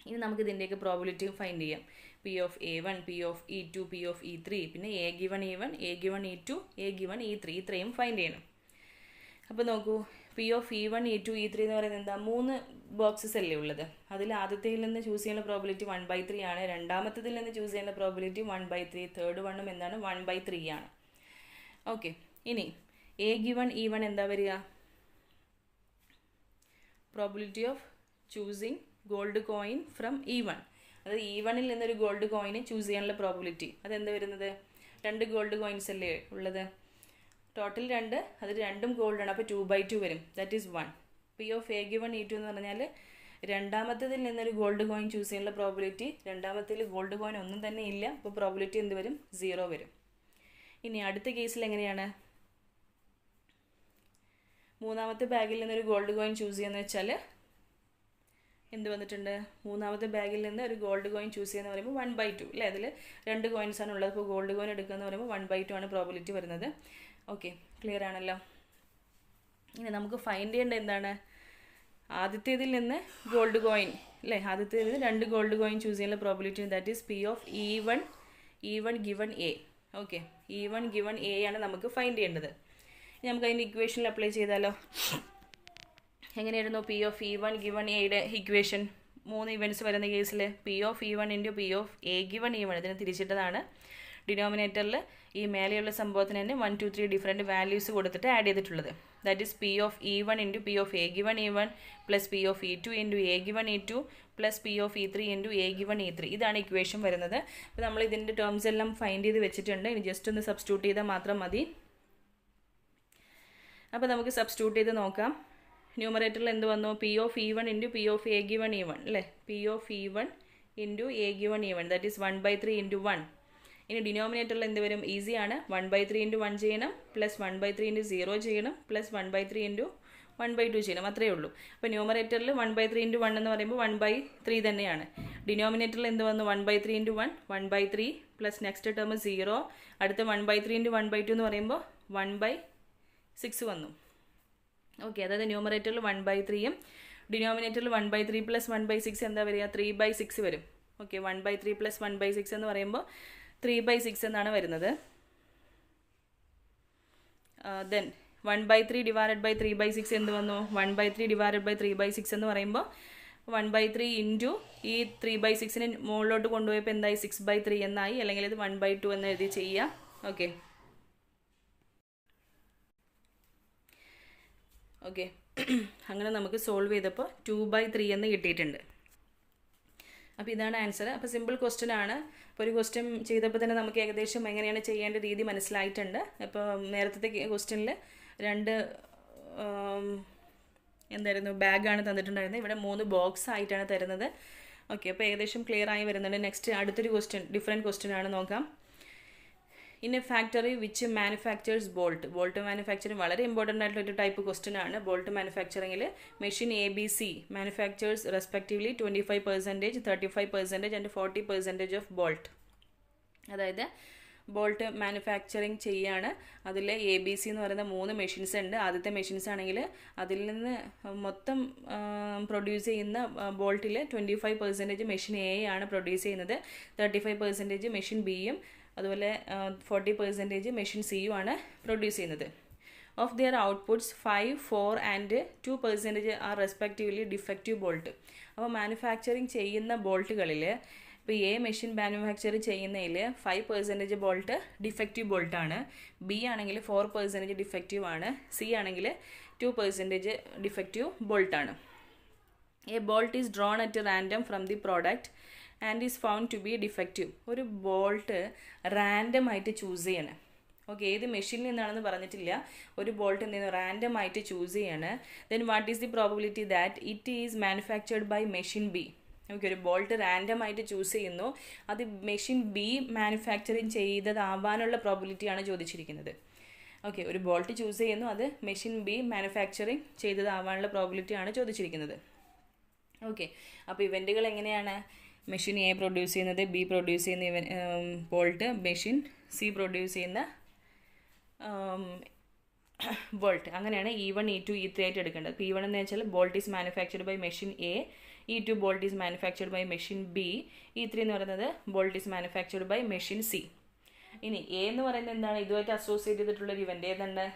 ഇനി നമുക്ക് ഇതിൻ്റെയൊക്കെ പ്രോബിലിറ്റി ഫൈൻഡ് ചെയ്യാം. P of A1, P of E2, P of E3, പിന്നെ A given E1, A given E2, A given E3, ഇത്രയും ഫൈൻഡ് ചെയ്യണം. അപ്പോൾ നോക്കൂ, P of E1, E2, E3 എന്ന് പറയുന്നത് എന്താ? 3 ബോക്സസ് അല്ലേ ഉള്ളത്. അതിൽ ആദ്യത്തിൽ നിന്ന് ചൂസ് ചെയ്യുന്ന പ്രോബിലിറ്റി 1/3 ആണ്. രണ്ടാമത്തതിൽ നിന്ന് ചൂസ് ചെയ്യുന്ന പ്രോബിലിറ്റി 1/3, തേർഡ് വണ്ണും എന്താണ്? 1/3 ആണ്. ഓക്കെ, ഇനി A given E1 എന്താ വരിക? Probability of choosing gold coin from E1. അതായത് E1ൽ നിന്നൊരു ഗോൾഡ് കോയിന് ചൂസ് ചെയ്യാനുള്ള പ്രോബിലിറ്റി അതെന്താ വരുന്നത്? 2 ഗോൾഡ് കോയിൻസ് അല്ലേ ഉള്ളത്? ടോട്ടൽ 2, അതിൽ 2ഉം ഗോൾഡാണ്. അപ്പോൾ 2/2 വരും. That is 1. P of A given E2 എന്ന് പറഞ്ഞാൽ രണ്ടാമത്തതിൽ നിന്നൊരു ഗോൾഡ് കോയിൻ ചൂസ് ചെയ്യാനുള്ള പ്രോബിലിറ്റി, രണ്ടാമത്തേൽ ഗോൾഡ് കോയിൻ ഒന്നും തന്നെ ഇല്ല, അപ്പോൾ പ്രോബിലിറ്റി എന്ത് വരും? 0 വരും. ഇനി അടുത്ത കേസിൽ എങ്ങനെയാണ്? മൂന്നാമത്തെ ബാഗിൽ നിന്നൊരു ഗോൾഡ് കോയിൻ ചൂസ് ചെയ്യുന്നത് വെച്ചാൽ എന്ത് വന്നിട്ടുണ്ട്? മൂന്നാമത്തെ ബാഗിൽ നിന്ന് ഒരു ഗോൾഡ് കോയിൻ ചൂസ് ചെയ്യുന്ന പറയുമ്പോൾ 1/2 അല്ലേ? അതിൽ 2 കോയിൻസാണ് ഉള്ളത്. അപ്പോൾ ഗോൾഡ് കോയിൻ എടുക്കുക എന്ന് പറയുമ്പോൾ 1/2 ആണ് പ്രോബിലിറ്റി വരുന്നത്. ഓക്കെ, ക്ലിയർ ആണല്ലോ. ഇനി നമുക്ക് ഫൈൻഡ് ചെയ്യേണ്ട എന്താണ്? ആദ്യത്തേതിൽ നിന്ന് ഗോൾഡ് കോയിൻ അല്ലേ? ആദ്യത്തേതിൽ 2 ഗോൾഡ് കോയിൻ ചൂസ് ചെയ്യാനുള്ള probability, that is P of E1 given A. Okay, E1 given A ആണ് നമുക്ക് ഫൈൻഡ് ചെയ്യേണ്ടത്. ഇനി നമുക്ക് അതിൻ്റെ ഇക്വേഷനിൽ അപ്ലൈ ചെയ്താലോ? എങ്ങനെയായിരുന്നു P of E1 given Aയുടെ ഇക്വേഷൻ? 3 ഇവൻറ്റ്സ് വരുന്ന കേസിൽ P of E1 into P of A given E1 ഇതിന് തിരിച്ചിട്ടതാണ്. ഡിനോമിനേറ്ററിൽ ഈ മേലെയുള്ള സംഭവത്തിന് തന്നെ 1, 2, 3 ഡിഫറെൻറ്റ് വാല്യൂസ് കൊടുത്തിട്ട് ആഡ് ചെയ്തിട്ടുള്ളത്. That is P of E1 into P of A given E1 plus P of E2 into A given E2 plus P of E3 into A given E3. ഇതാണ് equation വരുന്നത്. അപ്പോൾ നമ്മൾ ഇതിൻ്റെ terms എല്ലാം find ചെയ്ത് വെച്ചിട്ടുണ്ട്. ഇനി ജസ്റ്റ് ഒന്ന് സബ്സ്റ്റിറ്റ്യൂട്ട് ചെയ്താൽ മാത്രം മതി. അപ്പോൾ നമുക്ക് സബ്സ്റ്റിറ്റ്യൂട്ട് ചെയ്ത് നോക്കാം. ന്യൂമറേറ്ററിൽ എന്ത് വന്നു? P of E1 into P of A given E1 അല്ലേ? P of E1 into A given E1 that is 1/3 into 1. ഇനി ഡിനോമിനേറ്ററിൽ എന്ത് വരും? ഈസിയാണ്. 1/3 into 1 ചെയ്യണം, പ്ലസ് 1/3 into 0 ചെയ്യണം, പ്ലസ് 1/3 into 1/2 ചെയ്യണം. അത്രയേ ഉള്ളൂ. അപ്പോൾ ന്യൂമറേറ്ററിൽ 1/3 into 1 എന്ന് പറയുമ്പോൾ 1/3 തന്നെയാണ്. ഡിനോമിനേറ്ററിൽ എന്ത് വന്നു? 1/3 into 1, 1/3 പ്ലസ് നെക്സ്റ്റ് ടേം 0. അടുത്ത 1/3 into 1/2 എന്ന് പറയുമ്പോൾ 1/6 വന്നു. ഓക്കെ, അതായത് ന്യൂമറേറ്ററിൽ 1/3യും ഡിനോമിനേറ്ററിൽ 1/3 പ്ലസ് 1/6 എന്താ വരിക? 3/6 വരും. ഓക്കെ, 1/3 പ്ലസ് 1/6 എന്ന് പറയുമ്പോൾ 3/6 എന്നാണ് വരുന്നത്. ദെൻ 1/3 ഡിവൈഡഡ് ബൈ 3/6 എന്ത് വന്നു? 1/3 ഡിവൈഡഡ് ബൈ 3/6 എന്ന് പറയുമ്പോൾ 1/3 ഇൻറ്റു ഈ 3/6ന് മുകളിലോട്ട് കൊണ്ടുപോയപ്പോൾ എന്തായി? 6/3 എന്നായി. അല്ലെങ്കിൽ ഇത് 1/2 എന്ന് എഴുതി ചെയ്യാം. ഓക്കെ ഓക്കെ അങ്ങനെ നമുക്ക് സോൾവ് ചെയ്തപ്പോൾ 2/3 എന്ന് കിട്ടിയിട്ടുണ്ട്. അപ്പോൾ ഇതാണ് ആൻസർ. അപ്പോൾ സിമ്പിൾ ക്വസ്റ്റ്യൻ ആണ്. അപ്പോൾ ഒരു ക്വസ്റ്റ്യൻ ചെയ്തപ്പോൾ തന്നെ നമുക്ക് ഏകദേശം എങ്ങനെയാണ് ചെയ്യേണ്ട രീതി മനസ്സിലായിട്ടുണ്ട്. അപ്പോൾ നേരത്തെ ക്വസ്റ്റ്യനിൽ 2 എന്തായിരുന്നു ബാഗാണ് തന്നിട്ടുണ്ടായിരുന്നത്. ഇവിടെ 3 ബോക്സ് ആയിട്ടാണ് തരുന്നത്. ഓക്കെ, അപ്പോൾ ഏകദേശം ക്ലിയർ ആയി വരുന്നുണ്ട്. നെക്സ്റ്റ് അടുത്തൊരു ക്വസ്റ്റ്യൻ, ഡിഫറെൻറ്റ് ക്വസ്റ്റ്യൻ ആണ്, നോക്കാം. In a factory which manufactures bolt manufacturing വളരെ ഇമ്പോർട്ടൻ്റ് ആയിട്ടുള്ളൊരു ടൈപ്പ് ക്വസ്റ്റ്യൻ ആണ്. ബോൾട്ട് മാനുഫാക്ചറിങ്ങിൽ machine ABC manufactures respectively 25%, 35% and 40% of bolt. അതായത് ബോൾട്ട് മാനുഫാക്ചറിങ് ചെയ്യാണ്. അതിൽ ABC എന്ന് പറയുന്ന 3 മെഷീൻസ് ഉണ്ട്. ആദ്യത്തെ മെഷീൻസ് ആണെങ്കിൽ അതിൽ നിന്ന് മൊത്തം പ്രൊഡ്യൂസ് ചെയ്യുന്ന ബോൾട്ടിൽ 25% മെഷീൻ A ആണ് പ്രൊഡ്യൂസ് ചെയ്യുന്നത്, 35% മെഷീൻ Bയും അതുപോലെ 40% മെഷീൻ സിയും ആണ് പ്രൊഡ്യൂസ് ചെയ്യുന്നത്. Of their outputs 5, 4 and 2% are respectively defective bolt. അപ്പോൾ മാനുഫാക്ചറിങ് ചെയ്യുന്ന ബോൾട്ടുകളിൽ ഇപ്പോൾ എ മെഷീൻ മാനുഫാക്ചർ ചെയ്യുന്നതിൽ 5% ബോൾട്ട് ഡിഫക്റ്റീവ് ബോൾട്ടാണ്, ബി ആണെങ്കിൽ 4% ഡിഫക്റ്റീവ് ആണ്, സി ആണെങ്കിൽ 2% ഡിഫക്റ്റീവ് ബോൾട്ടാണ്. A bolt is drawn at random from the product and is found to be defective. ഒരു ബോൾട്ട് റാൻഡം ആയിട്ട് ചൂസ് ചെയ്യണം. ഓക്കെ, ഏത് മെഷീനിൽ നിന്നാണെന്ന് പറഞ്ഞിട്ടില്ല, ഒരു ബോൾട്ട് എന്ത് ചെയ്യുന്നു, റാൻഡം ആയിട്ട് ചൂസ് ചെയ്യാണ്. Then what is the probability that it is manufactured by machine B. Okay, ഒരു ബോൾട്ട് റാൻഡം ആയിട്ട് ചൂസ് ചെയ്യുന്നു, അത് മെഷീൻ ബി മാനുഫാക്ചറിങ് ചെയ്തതാവാനുള്ള പ്രോബിലിറ്റിയാണ് ചോദിച്ചിരിക്കുന്നത്. ഓക്കെ, ഒരു ബോൾട്ട് ചൂസ് ചെയ്യുന്നു, അത് മെഷീൻ ബി മാനുഫാക്ചറിങ് ചെയ്തതാവാനുള്ള പ്രോബിലിറ്റിയാണ് ചോദിച്ചിരിക്കുന്നത്. ഓക്കെ, അപ്പോൾ ഇവൻറ്റുകൾ എങ്ങനെയാണ്? മെഷീൻ എ പ്രൊഡ്യൂസ് ചെയ്യുന്നത്, ബി പ്രൊഡ്യൂസ് ചെയ്യുന്ന ബോൾട്ട്, മെഷീൻ സി പ്രൊഡ്യൂസ് ചെയ്യുന്ന ബോൾട്ട്, അങ്ങനെയാണ് E1, E2, E3 ആയിട്ട് എടുക്കേണ്ടത്. P1 എന്ന് വെച്ചാൽ bolt is manufactured by machine A, E2 bolt is manufactured by machine B, E3 എന്ന് പറയുന്നത് bolt is manufactured by machine C. ഇനി എ എന്ന് പറയുന്നത് എന്താണ്? ഇതുമായിട്ട് അസോസിയേറ്റ് ചെയ്തിട്ടുള്ളൊരു ഇവൻ്റ് ഏതുണ്ട്?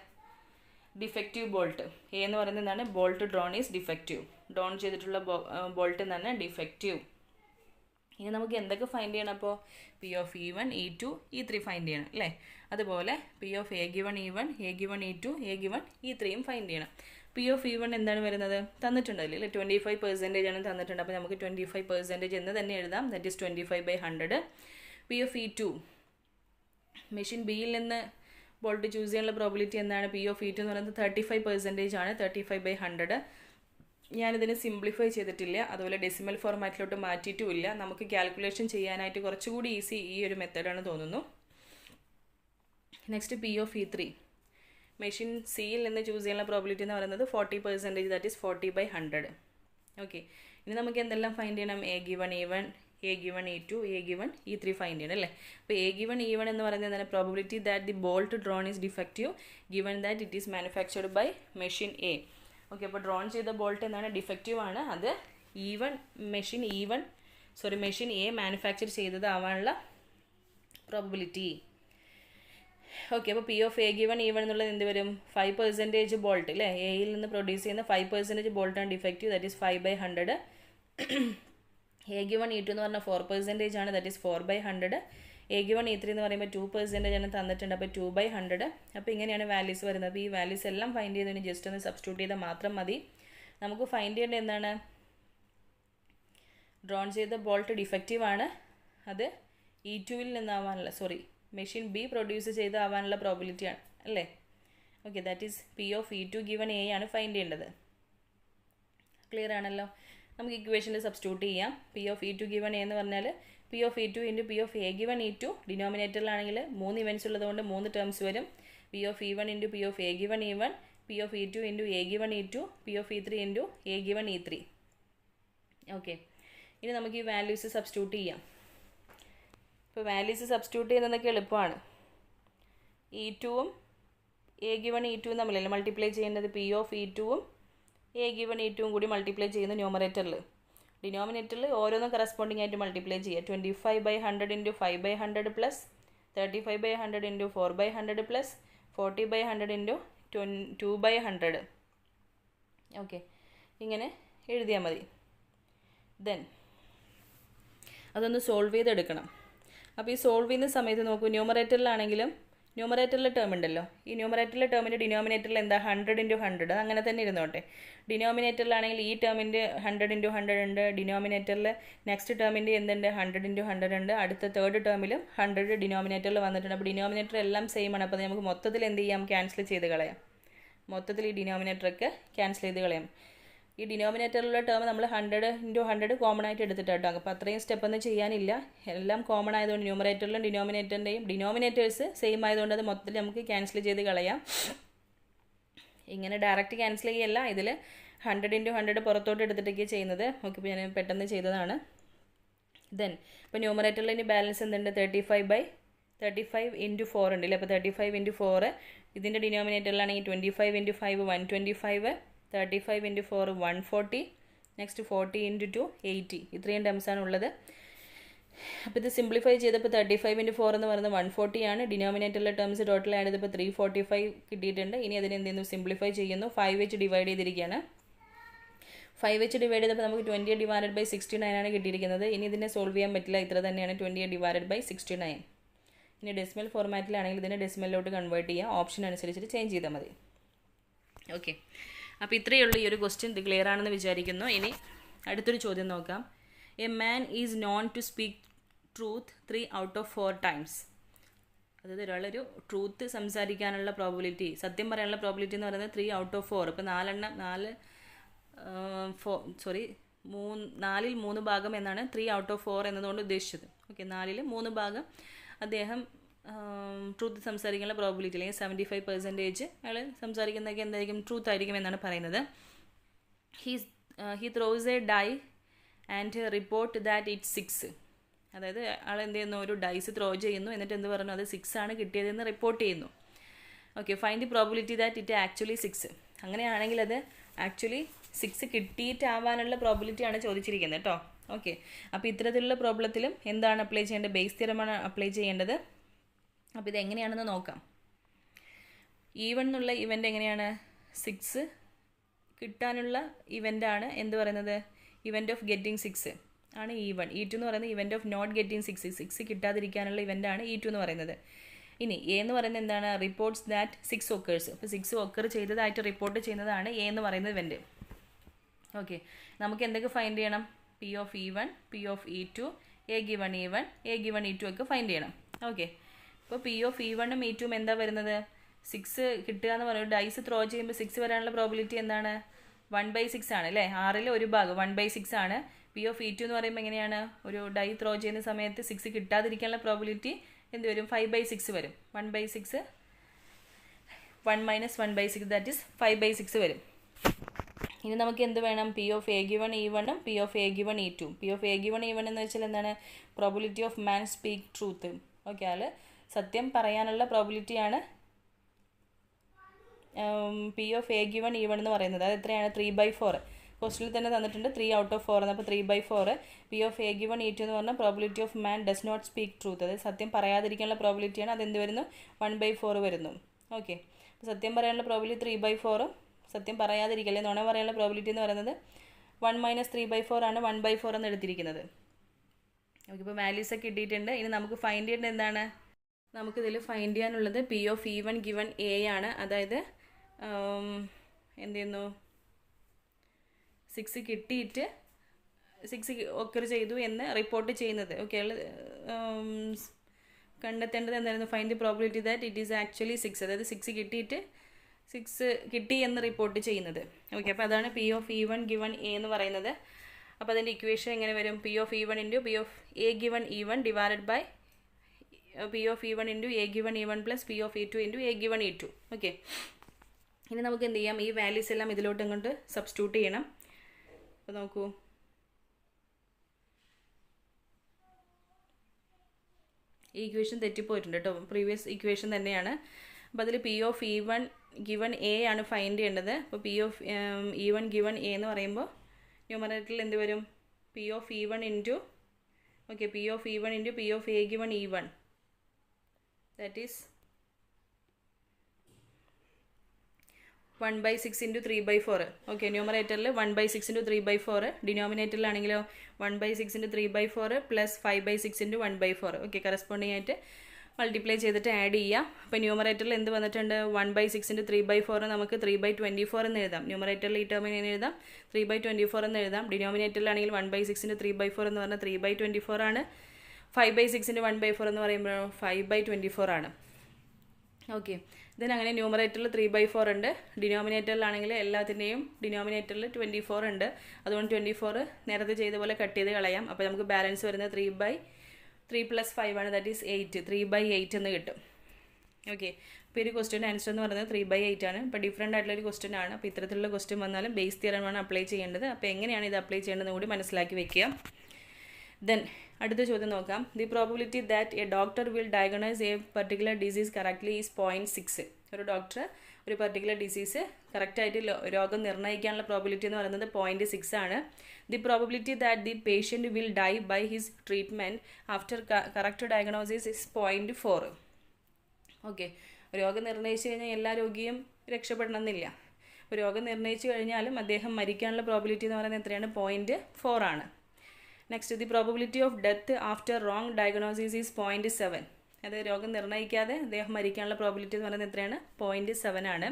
Defective bolt. എ എന്ന് പറയുന്നത് എന്താണ്? Bolt drawn is defective. Drawn ചെയ്തിട്ടുള്ള ബോൾട്ട് എന്നാണ് ഡിഫക്റ്റീവ്. ഇനി നമുക്ക് എന്തൊക്കെ ഫൈൻഡ് ചെയ്യണം? അപ്പോൾ P of E1, E2, E3 find ചെയ്യണം അല്ലേ? അതുപോലെ P of A given E1, A given E2, A given E3യും ഫൈൻഡ് ചെയ്യണം. പി ഓഫ് E1 എന്താണ് വരുന്നത്? തന്നിട്ടുണ്ടല്ലോ അല്ലേ? 25% ആണ് തന്നിട്ടുണ്ട്. അപ്പോൾ നമുക്ക് 25% എന്ന് തന്നെ എഴുതാം. That is 25/100. P of E2, machine ബിയിൽ നിന്ന് ബോൾട്ട് ചൂസ് ചെയ്യാനുള്ള പ്രോബിലിറ്റി എന്താണ്? പി ഓഫ് E2 എന്ന് പറയുന്നത് 35% ആണ്, 35/100. ഞാനിതിന് സിംപ്ലിഫൈ ചെയ്തിട്ടില്ല, അതുപോലെ ഡെസിമൽ ഫോർമാറ്റിലോട്ട് മാറ്റിയിട്ടുമില്ല. നമുക്ക് കാൽക്കുലേഷൻ ചെയ്യാനായിട്ട് കുറച്ചുകൂടി ഈസി ഈ ഒരു മെത്തേഡാണ് തോന്നുന്നു. Next P of E3, machine സിയിൽ നിന്ന് ചൂസ് ചെയ്യാനുള്ള പ്രോബിലിറ്റി എന്ന് പറയുന്നത് 40%, ദാറ്റ് ഈസ് 40/100. ഓക്കെ, ഇനി നമുക്ക് എന്തെല്ലാം ഫൈൻഡ് ചെയ്യണം? A given E1, A given E2, A given E3 find ചെയ്യണം അല്ലേ? അപ്പോൾ എ ഗിവൺ E1 എന്ന് പറയുന്നത് എന്താണ്? Probability that the bolt drawn is defective given that it is manufactured by machine A. Okay, അപ്പോൾ ഡ്രോൺ ചെയ്ത bolt എന്താണ്? Defective ആണ്. അത് മെഷീൻ എ മാനുഫാക്ചർ ചെയ്തതാവാനുള്ള പ്രോബിലിറ്റി. ഓക്കെ, അപ്പോൾ P of A given E1 എന്നുള്ളത് എന്ത് വരും? 5% ബോൾട്ട് അല്ലേ? എയിൽ നിന്ന് പ്രൊഡ്യൂസ് ചെയ്യുന്ന 5% ബോൾട്ടാണ് defective, that is 5/100. A given E2 എന്ന് പറഞ്ഞാൽ 4% ആണ്, that is 4/100. A given E3 എന്ന് പറയുമ്പോൾ 2% ആണ് തന്നിട്ടുണ്ട്, അപ്പോൾ 2/100. അപ്പോൾ ഇങ്ങനെയാണ് വാല്യൂസ് വരുന്നത്. അപ്പോൾ ഈ വാല്യൂസ് എല്ലാം ഫൈൻഡ് ചെയ്തതിന് ജസ്റ്റ് ഒന്ന് സബ്സ്റ്റിറ്റ്യൂട്ട് ചെയ്താൽ മാത്രം മതി. നമുക്ക് ഫൈൻഡ് ചെയ്യേണ്ടത് എന്താണ്? ഡ്രോൺ ചെയ്ത ബോൾട്ട് ഡിഫക്റ്റീവ് ആണ്, അത് E2വിൽ നിന്നാവാനുള്ള മെഷീൻ ബി പ്രൊഡ്യൂസ് ചെയ്താവാനുള്ള പ്രോബിലിറ്റി ആണ് അല്ലേ? Okay, that is p of E2 given A ആണ് ഫൈൻഡ് ചെയ്യേണ്ടത്. ക്ലിയർ ആണല്ലോ? നമുക്ക് ഇക്വേഷനിൽ സബ്സ്റ്റിറ്റ്യൂട്ട് ചെയ്യാം. P of E2 given a എന്ന് പറഞ്ഞാൽ P of E2 into P of A given E2, ഡിനോമിനേറ്ററിലാണെങ്കിൽ 3 events ഉള്ളതുകൊണ്ട് 3 ടേംസ് വരും. P of E1 into P of A given E1, p of E2 into A given E2, P of E3 into A given E3. Okay, ഇനി നമുക്ക് ഈ values substitute ചെയ്യാം. ഇപ്പോൾ values substitute ചെയ്യുന്നതൊക്കെ എളുപ്പമാണ്. E2ഉം A given E2ഉം തമ്മിലല്ലേ multiply ചെയ്യേണ്ടത്? P of E2ഉം A given E2ഉം കൂടി multiply ചെയ്യുന്ന ന്യൂമറേറ്ററിൽ, ഡിനോമിനേറ്ററിൽ ഓരോന്നും കറസ്പോണ്ടിങ് ആയിട്ട് മൾട്ടിപ്ലൈ ചെയ്യുക. 25/100 into 5/100 plus 35/100 into 4/100 plus 40/100 into 2/100. Okay, ഇങ്ങനെ എഴുതിയാൽ മതി. ദെൻ അതൊന്ന് സോൾവ് ചെയ്തെടുക്കണം. അപ്പോൾ ഈ സോൾവ് ചെയ്യുന്ന സമയത്ത് നോക്കൂ, ന്യൂമറേറ്ററിലാണെങ്കിലും ന്യൂമറേറ്ററിലെ ടേം ഉണ്ടല്ലോ, ഈ ന്യൂമറേറ്ററിലെ ടേമിൻ്റെ ഡിനോമിനേറ്ററിൽ എന്താ? 100 ഇൻറ്റു 100, അങ്ങനെ തന്നെ ഇരുന്നോട്ടെ. ഡിനോമിനേറ്ററിലാണെങ്കിൽ ഈ ടേമിൻ്റെ 100 ഇൻറ്റു 100 ഉണ്ട്, ഡിനോമിനേറ്ററിൽ നെക്സ്റ്റ് ടേമിൻ്റെ എന്തുണ്ട്? 100 ഇൻറ്റു 100 ഉണ്ട്, അടുത്ത തേർഡ് ടേമിലും 100 ഡിനോമിനേറ്ററിൽ വന്നിട്ടുണ്ട്. അപ്പോൾ ഡിനോമിനേറ്റർ എല്ലാം സെയിം ആണ്. അപ്പോൾ നമുക്ക് മൊത്തത്തിൽ എന്ത് ചെയ്യാം? ക്യാൻസൽ ചെയ്ത് കളയാം. മൊത്തത്തിൽ ഈ ഡിനോമിനേറ്ററൊക്കെ ക്യാൻസൽ ചെയ്ത് കളയാം. ഈ ഡിനോമിനേറ്ററിലുള്ള ടേം നമ്മൾ 100 ഇൻറ്റു 100 കോമൺ ആയിട്ട് എടുത്തിട്ടാട്ടോ. അപ്പോൾ അത്രയും സ്റ്റെപ്പൊന്നും ചെയ്യാനില്ല, എല്ലാം കോമൺ ആയതുകൊണ്ട് ന്യൂമറേറ്ററിലും ഡിനോമിനേറ്റേഴ്സ് സെയിം ആയതുകൊണ്ട് അത് മൊത്തത്തിൽ നമുക്ക് ക്യാൻസൽ ചെയ്ത് കളയാം. ഇങ്ങനെ ഡയറക്റ്റ് ക്യാൻസൽ ചെയ്യല്ല, ഇതിൽ 100 ഇൻറ്റു 100 പുറത്തോട്ട് എടുത്തിട്ടൊക്കെ ചെയ്യുന്നത്. ഓക്കെ, ഇപ്പോൾ ഞാൻ പെട്ടെന്ന് ചെയ്തതാണ്. ദെൻ ഇപ്പോൾ ന്യൂമറേറ്ററിൽ ഇനി ബാലൻസ് എന്തുണ്ട്? 35 ഇൻറ്റു 4 ഉണ്ടല്ലേ? അപ്പോൾ 35 ഇൻറ്റു 4, ഇതിൻ്റെ ഡിനോമിനേറ്ററിലാണെങ്കിൽ 25 ഇൻറ്റു 5 125, 35 ഇൻറ്റു 4 140, നെക്സ്റ്റ് 40 ഇൻറ്റു 2 80. ഇത്രയും ടേംസാണ് ഉള്ളത്. അപ്പോൾ ഇത് സിംപ്ലിഫൈ ചെയ്തപ്പോൾ 35 × 4 എന്ന് പറയുന്നത് 140 ആണ്. ഡിനോമിനേറ്ററിലെ ടേംസ് ടോട്ടൽ ആഡ് ചെയ്തപ്പോൾ 345 കിട്ടിയിട്ടുണ്ട്. ഇനി അതിനെ എന്ത് ചെയ്യുന്നു, സിംപ്ലിഫൈ ചെയ്യുന്നു. 5 വെച്ച് ഡിവൈഡ് ചെയ്തിരിക്കുകയാണ്. 5 വെച്ച് ഡിവൈഡ് ചെയ്തപ്പോൾ നമുക്ക് 20/69 ആണ് കിട്ടിയിരിക്കുന്നത്. ഇനി ഇതിനെ സോൾവ് ചെയ്യാൻ പറ്റില്ല, ഇത്ര തന്നെയാണ് 20/69. ഇനി ഡെസിമൽ ഫോർമാറ്റിലാണെങ്കിൽ ഇതിനെ ഡെസിമലിലോട്ട് കൺവേർട്ട് ചെയ്യുക, ഓപ്ഷൻ അനുസരിച്ചിട്ട് ചേഞ്ച് ചെയ്താൽ മതി. ഓക്കെ, അപ്പോൾ ഇത്രയേ ഉള്ളൂ ഈ ഒരു ക്വസ്റ്റ്യൻ. ഇത് ക്ലിയർ ആണെന്ന് വിചാരിക്കുന്നു. ഇനി അടുത്തൊരു ചോദ്യം നോക്കാം. A man is known to speak truth 3 out of 4 times. അതായത് ഒരാളൊരു ട്രൂത്ത് സംസാരിക്കാനുള്ള പ്രോബിലിറ്റി, സത്യം പറയാനുള്ള പ്രോബിലിറ്റി എന്ന് പറയുന്നത് 3 out of 4. ഇപ്പോൾ 4ൽ 3 ഭാഗം എന്നാണ് 3 out of 4 എന്നതുകൊണ്ട് ഉദ്ദേശിച്ചത്. ഓക്കെ, 4ൽ 3 ഭാഗം അദ്ദേഹം ട്രൂത്ത് സംസാരിക്കാനുള്ള പ്രോബിലിറ്റി, അല്ലെങ്കിൽ 75% അയാൾ സംസാരിക്കുന്നതൊക്കെ എന്തായിരിക്കും, ട്രൂത്ത് ആയിരിക്കും എന്നാണ് പറയുന്നത്. He throws a die and report that it 6. അതായത് ആൾ എന്ത് ചെയ്യുന്നു, ഒരു ഡൈസ് ത്രോ ചെയ്യുന്നു, എന്നിട്ട് എന്ത് പറഞ്ഞു, അത് 6 ആണ് കിട്ടിയതെന്ന് റിപ്പോർട്ട് ചെയ്യുന്നു. Okay, find the probability that it actually 6. അങ്ങനെയാണെങ്കിൽ അത് ആക്ച്വലി 6 കിട്ടിയിട്ടാവാനുള്ള പ്രോബിലിറ്റിയാണ് ചോദിച്ചിരിക്കുന്നത് കേട്ടോ. ഓക്കെ, അപ്പോൾ ഇത്തരത്തിലുള്ള പ്രോബ്ലത്തിലും എന്താണ് അപ്ലൈ ചെയ്യേണ്ടത്, ബേസ് തിയറമാണ് അപ്ലൈ ചെയ്യേണ്ടത്. അപ്പോൾ ഇത് എങ്ങനെയാണെന്ന് നോക്കാം. ഈവൺ എന്നുള്ള ഇവൻ്റ് എങ്ങനെയാണ്, 6 കിട്ടാനുള്ള ഇവൻ്റാണ് എന്ത് പറയുന്നത്, ഇവൻ്റ് ഓഫ് ഗെറ്റിംഗ് 6 ആണ് E1. E2 എന്ന് പറയുന്നത് ഇവൻ്റ് ഓഫ് നോട്ട് ഗെറ്റിംഗ് 6 കിട്ടാതിരിക്കാനുള്ള ഇവൻ്റാണ് E2 എന്ന് പറയുന്നത്. ഇനി എ എന്ന് പറയുന്നത് എന്താണ്, റിപ്പോർട്ട്സ് ദാറ്റ് 6 ഒക്കേഴ്സ്. അപ്പോൾ 6 ഒക്കർ ചെയ്തതായിട്ട് റിപ്പോർട്ട് ചെയ്യുന്നതാണ് എ എന്ന് പറയുന്നത് ഇവൻ്റ്. ഓക്കെ, നമുക്ക് എന്തൊക്കെ ഫൈൻഡ് ചെയ്യണം, P of E1, P of E2, A given E1, A given E2 ഒക്കെ ഫൈൻഡ് ചെയ്യണം. ഓക്കെ, ഇപ്പോൾ P of E1ഉം E2ഉം എന്താ വരുന്നത്, 6 കിട്ടുക എന്ന് പറയുന്നത്, ഡൈസ് ത്രോ ചെയ്യുമ്പോൾ 6 വരാനുള്ള പ്രോബിലിറ്റി എന്താണ്, 1/6 ആണ് അല്ലേ. 6ൽ 1 ഭാഗം 1/6 ആണ്. P of E2 എന്ന് പറയുമ്പോൾ എങ്ങനെയാണ്, ഒരു ഡൈ ത്രോ ചെയ്യുന്ന സമയത്ത് 6 കിട്ടാതിരിക്കാനുള്ള പ്രോബിലിറ്റി എന്ത് വരും, 5/6 വരും. 1/6 1 - 1/6 ദാറ്റ് ഈസ് 5/6 വരും. ഇനി നമുക്ക് എന്ത് വേണം, P of A given E1ഉം P of A given E2. P of A given E1 എന്ന് വെച്ചാൽ എന്താണ്, probability of man speak truth. Okay, ആൾ സത്യം പറയാനുള്ള പ്രോബിലിറ്റിയാണ് P of A given E1 എന്ന് പറയുന്നത്. അത് എത്രയാണ്, 3/4. ക്വസ്റ്റിൽ തന്നെ തന്നിട്ടുണ്ട് 3 out of 4 അപ്പോൾ 3/4. P of A given E2 എന്ന് പറഞ്ഞാൽ probability of man does not speak truth, അതായത് സത്യം പറയാതിരിക്കാനുള്ള പ്രോബിലിറ്റിയാണ്. അതെന്ത് വരുന്നു, 1/4 വരുന്നു. ഓക്കെ, അപ്പോൾ സത്യം പറയാനുള്ള പ്രോബിലിറ്റി 3/4ഉം സത്യം പറയാതിരിക്കല്ലേ, നുണ പറയാനുള്ള പ്രോബിലിറ്റി എന്ന് പറയുന്നത് 1 - 3/4 ആണ് 1/4 എന്ന് എടുത്തിരിക്കുന്നത്. ഓക്കെ, ഇപ്പോൾ വാല്യൂസ് ഒക്കെ ഇട്ടിട്ടുണ്ട്. ഇനി നമുക്ക് ഫൈൻഡ് ചെയ്യേണ്ടത് എന്താണ്, നമുക്കിതിൽ ഫൈൻഡ് ചെയ്യാനുള്ളത് P of E1 given A ആണ്. അതായത് എന്ത് ചെയ്യുന്നു, 6 കിട്ടിയിട്ട് 6 ഒക്കർ ചെയ്തു എന്ന് റിപ്പോർട്ട് ചെയ്യുന്നത്. ഓക്കെ, കണ്ടെത്തേണ്ടത് എന്തായിരുന്നു, find the probability that it is actually 6. അതായത് 6 കിട്ടിയിട്ട് 6 കിട്ടി എന്ന് റിപ്പോർട്ട് ചെയ്യുന്നത്. ഓക്കെ, അപ്പോൾ അതാണ് P of E1 given A എന്ന് പറയുന്നത്. അപ്പോൾ അതിൻ്റെ ഇക്വേഷൻ എങ്ങനെ വരും, P of E1 × P of A given E1 divided by P of E1 × A given E1 plus P of E2 × A given E2. Okay, ഇനി നമുക്ക് എന്ത് ചെയ്യാം, ഈ വാല്യൂസ് എല്ലാം ഇതിലോട്ട് ഇങ്ങോട്ട് സബ്സ്റ്റിറ്റ്യൂട്ട് ചെയ്യണം. അപ്പോൾ നോക്കൂ, ഈ ഇക്വേഷൻ തെറ്റിപ്പോയിട്ടുണ്ട് കേട്ടോ, പ്രീവിയസ് ഇക്വേഷൻ തന്നെയാണ്. അപ്പോൾ അതിൽ P of E1 given A ആണ് ഫൈൻഡ് ചെയ്യേണ്ടത്. അപ്പോൾ P of E1 given A എന്ന് പറയുമ്പോൾ ന്യൂമറേറ്ററിൽ എന്ത് വരും, P of E1 × okay P of E1 × P of A given E1 that is 1/6 × 3/4. Okay, ന്യൂമറേറ്ററിൽ 1/6 × 3/4, ഡിനോമിനേറ്ററിലാണെങ്കിലോ 1/6 × 3/4 പ്ലസ് 5/6 × 1/4. ഓക്കെ, കറസ്പോണ്ടിങ് ആയിട്ട് മൾട്ടിപ്ലൈ ചെയ്തിട്ട് ആഡ് ചെയ്യാം. അപ്പോൾ ന്യൂമറേറ്ററിൽ എന്ത് വന്നിട്ടുണ്ട്, 1/6 × 3/4 നമുക്ക് 3/24 എന്ന് എഴുതാം. ന്യൂമറേറ്ററിൽ ഈ ടേമിന് എഴുതാം 3/24 എന്ന് എഴുതാം. ഡിനോമിനേറ്ററിലാണെങ്കിൽ 1/6 × 3/4 എന്ന് പറഞ്ഞാൽ 3/24 ആണ്. 5/6 × 1/4 എന്ന് പറയുമ്പോൾ 5/24 ആണ്. ഓക്കെ, ഇതിനങ്ങനെ ന്യൂമറേറ്ററിൽ 3/4 ഉണ്ട്. ഡിനോമിനേറ്ററിലാണെങ്കിൽ എല്ലാത്തിൻ്റെയും ഡിനോമിനേറ്ററിൽ 24 ഉണ്ട്. അതുകൊണ്ട് 24 നേരത്തെ ചെയ്ത പോലെ കട്ട് ചെയ്ത് കളയാം. അപ്പോൾ നമുക്ക് ബാലൻസ് വരുന്നത് 3/3 + 5 ആണ്, ദാറ്റ് ഈസ് 8. 3/8 എന്ന് കിട്ടും. ഓക്കെ, അപ്പോൾ ഒരു ക്വസ്റ്റ്യൻ്റെ ആൻസർ എന്ന് പറയുന്നത് 3/8 ആണ്. ഇപ്പോൾ ഡിഫറെൻ്റ് ആയിട്ടുള്ളൊരു ക്വസ്റ്റ്യൻ ആണ്. അപ്പോൾ ഇത്തരത്തിലുള്ള ക്വസ്റ്റ്യൻ വന്നാലും ബേസ് തിയറമാണ് അപ്ലൈ ചെയ്യേണ്ടത്. അപ്പോൾ എങ്ങനെയാണ് ഇത് അപ്ലൈ ചെയ്യേണ്ടതെന്ന് കൂടി മനസ്സിലാക്കി വെക്കുക. ദെൻ അടുത്ത ചോദ്യം നോക്കാം. The probability that A doctor will diagnose A particular disease correctly is 0.6. ഒരു ഡോക്ടർ ഒരു പർട്ടിക്കുലർ ഡിസീസ് കറക്റ്റായിട്ട് രോഗം നിർണ്ണയിക്കാനുള്ള പ്രോബിലിറ്റി എന്ന് പറയുന്നത് 0.6 ആണ്. The probability that the patient will die by his treatment after correct diagnosis is 0.4. Okay, രോഗം നിർണ്ണയിച്ചു കഴിഞ്ഞാൽ എല്ലാ രോഗിയും രക്ഷപ്പെടണമെന്നില്ല. അപ്പോൾ രോഗം നിർണ്ണയിച്ചു കഴിഞ്ഞാലും അദ്ദേഹം മരിക്കാനുള്ള പ്രോബിലിറ്റി എന്ന് പറയുന്നത് എത്രയാണ്? 0.4 ആണ്. Next, the probability of death after wrong diagnosis is 0.7. അതായത് രോഗം നിർണ്ണയിക്കാതെ അദ്ദേഹം മരിക്കാനുള്ള പ്രോബിലിറ്റി എന്ന് പറയുന്നത് എത്രയാണ്? 0.7 ആണ്.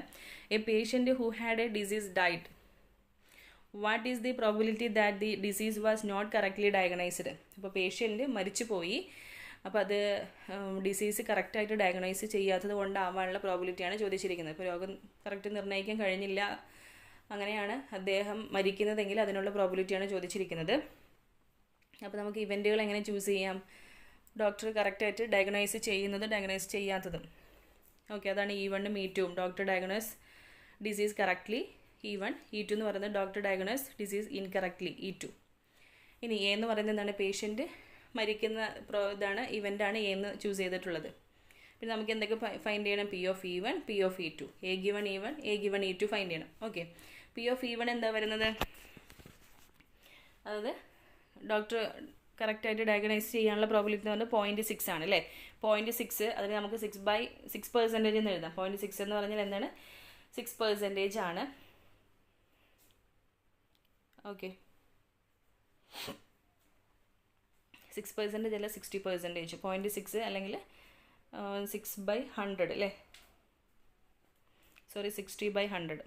A patient who had a disease died, what is the probability that the disease was not correctly diagnosed? അപ്പോൾ പേഷ്യൻറ്റ് മരിച്ചു പോയി, അപ്പോൾ അത് ഡിസീസ് കറക്റ്റായിട്ട് ഡയഗ്നൈസ് ചെയ്യാത്തത് കൊണ്ടാവാനുള്ള പ്രോബിലിറ്റിയാണ് ചോദിച്ചിരിക്കുന്നത്. ഇപ്പോൾ രോഗം കറക്റ്റ് നിർണ്ണയിക്കാൻ കഴിഞ്ഞില്ല, അങ്ങനെയാണ് അദ്ദേഹം മരിക്കുന്നതെങ്കിൽ അതിനുള്ള പ്രോബിലിറ്റിയാണ് ചോദിച്ചിരിക്കുന്നത്. അപ്പോൾ നമുക്ക് ഇവൻറ്റുകൾ എങ്ങനെ ചൂസ് ചെയ്യാം? ഡോക്ടർ കറക്റ്റായിട്ട് ഡയഗ്നൈസ് ചെയ്യുന്നതും ഡയഗ്നൈസ് ചെയ്യാത്തതും. ഓക്കെ, അതാണ് E1ഉം E2ഉം. Doctor diagnose disease correctly E1, E2 എന്ന് പറയുന്നത് doctor diagnose disease incorrectly E2. ഇനി എ എന്ന് പറയുന്നത് എന്താണ്? പേഷ്യൻറ്റ് മരിക്കുന്ന ഇതാണ്, ഇവൻ്റാണ് എ എന്ന് ചൂസ് ചെയ്തിട്ടുള്ളത്. പിന്നെ നമുക്ക് എന്തൊക്കെ ഫൈൻഡ് ചെയ്യണം? P of E1, P of E2, A given E1, A given E2 find ചെയ്യണം. ഓക്കെ, P of E1 എന്താ വരുന്നത്? അതായത് ഡോക്ടർ കറക്റ്റായിട്ട് ഡയഗ്നൈസ് ചെയ്യാനുള്ള പ്രോബിലിറ്റി എന്ന് പറഞ്ഞാൽ 0.6 ആണ് അല്ലേ? 0.6 അതിന് നമുക്ക് 6% എന്ന് എഴുതാം. 0.6 എന്ന് പറഞ്ഞാൽ എന്താണ്? 6% ആണ്. ഓക്കെ, 6% അല്ല 60%. 0.6 അല്ലെങ്കിൽ 6/100 അല്ലേ? സോറി, 60/100.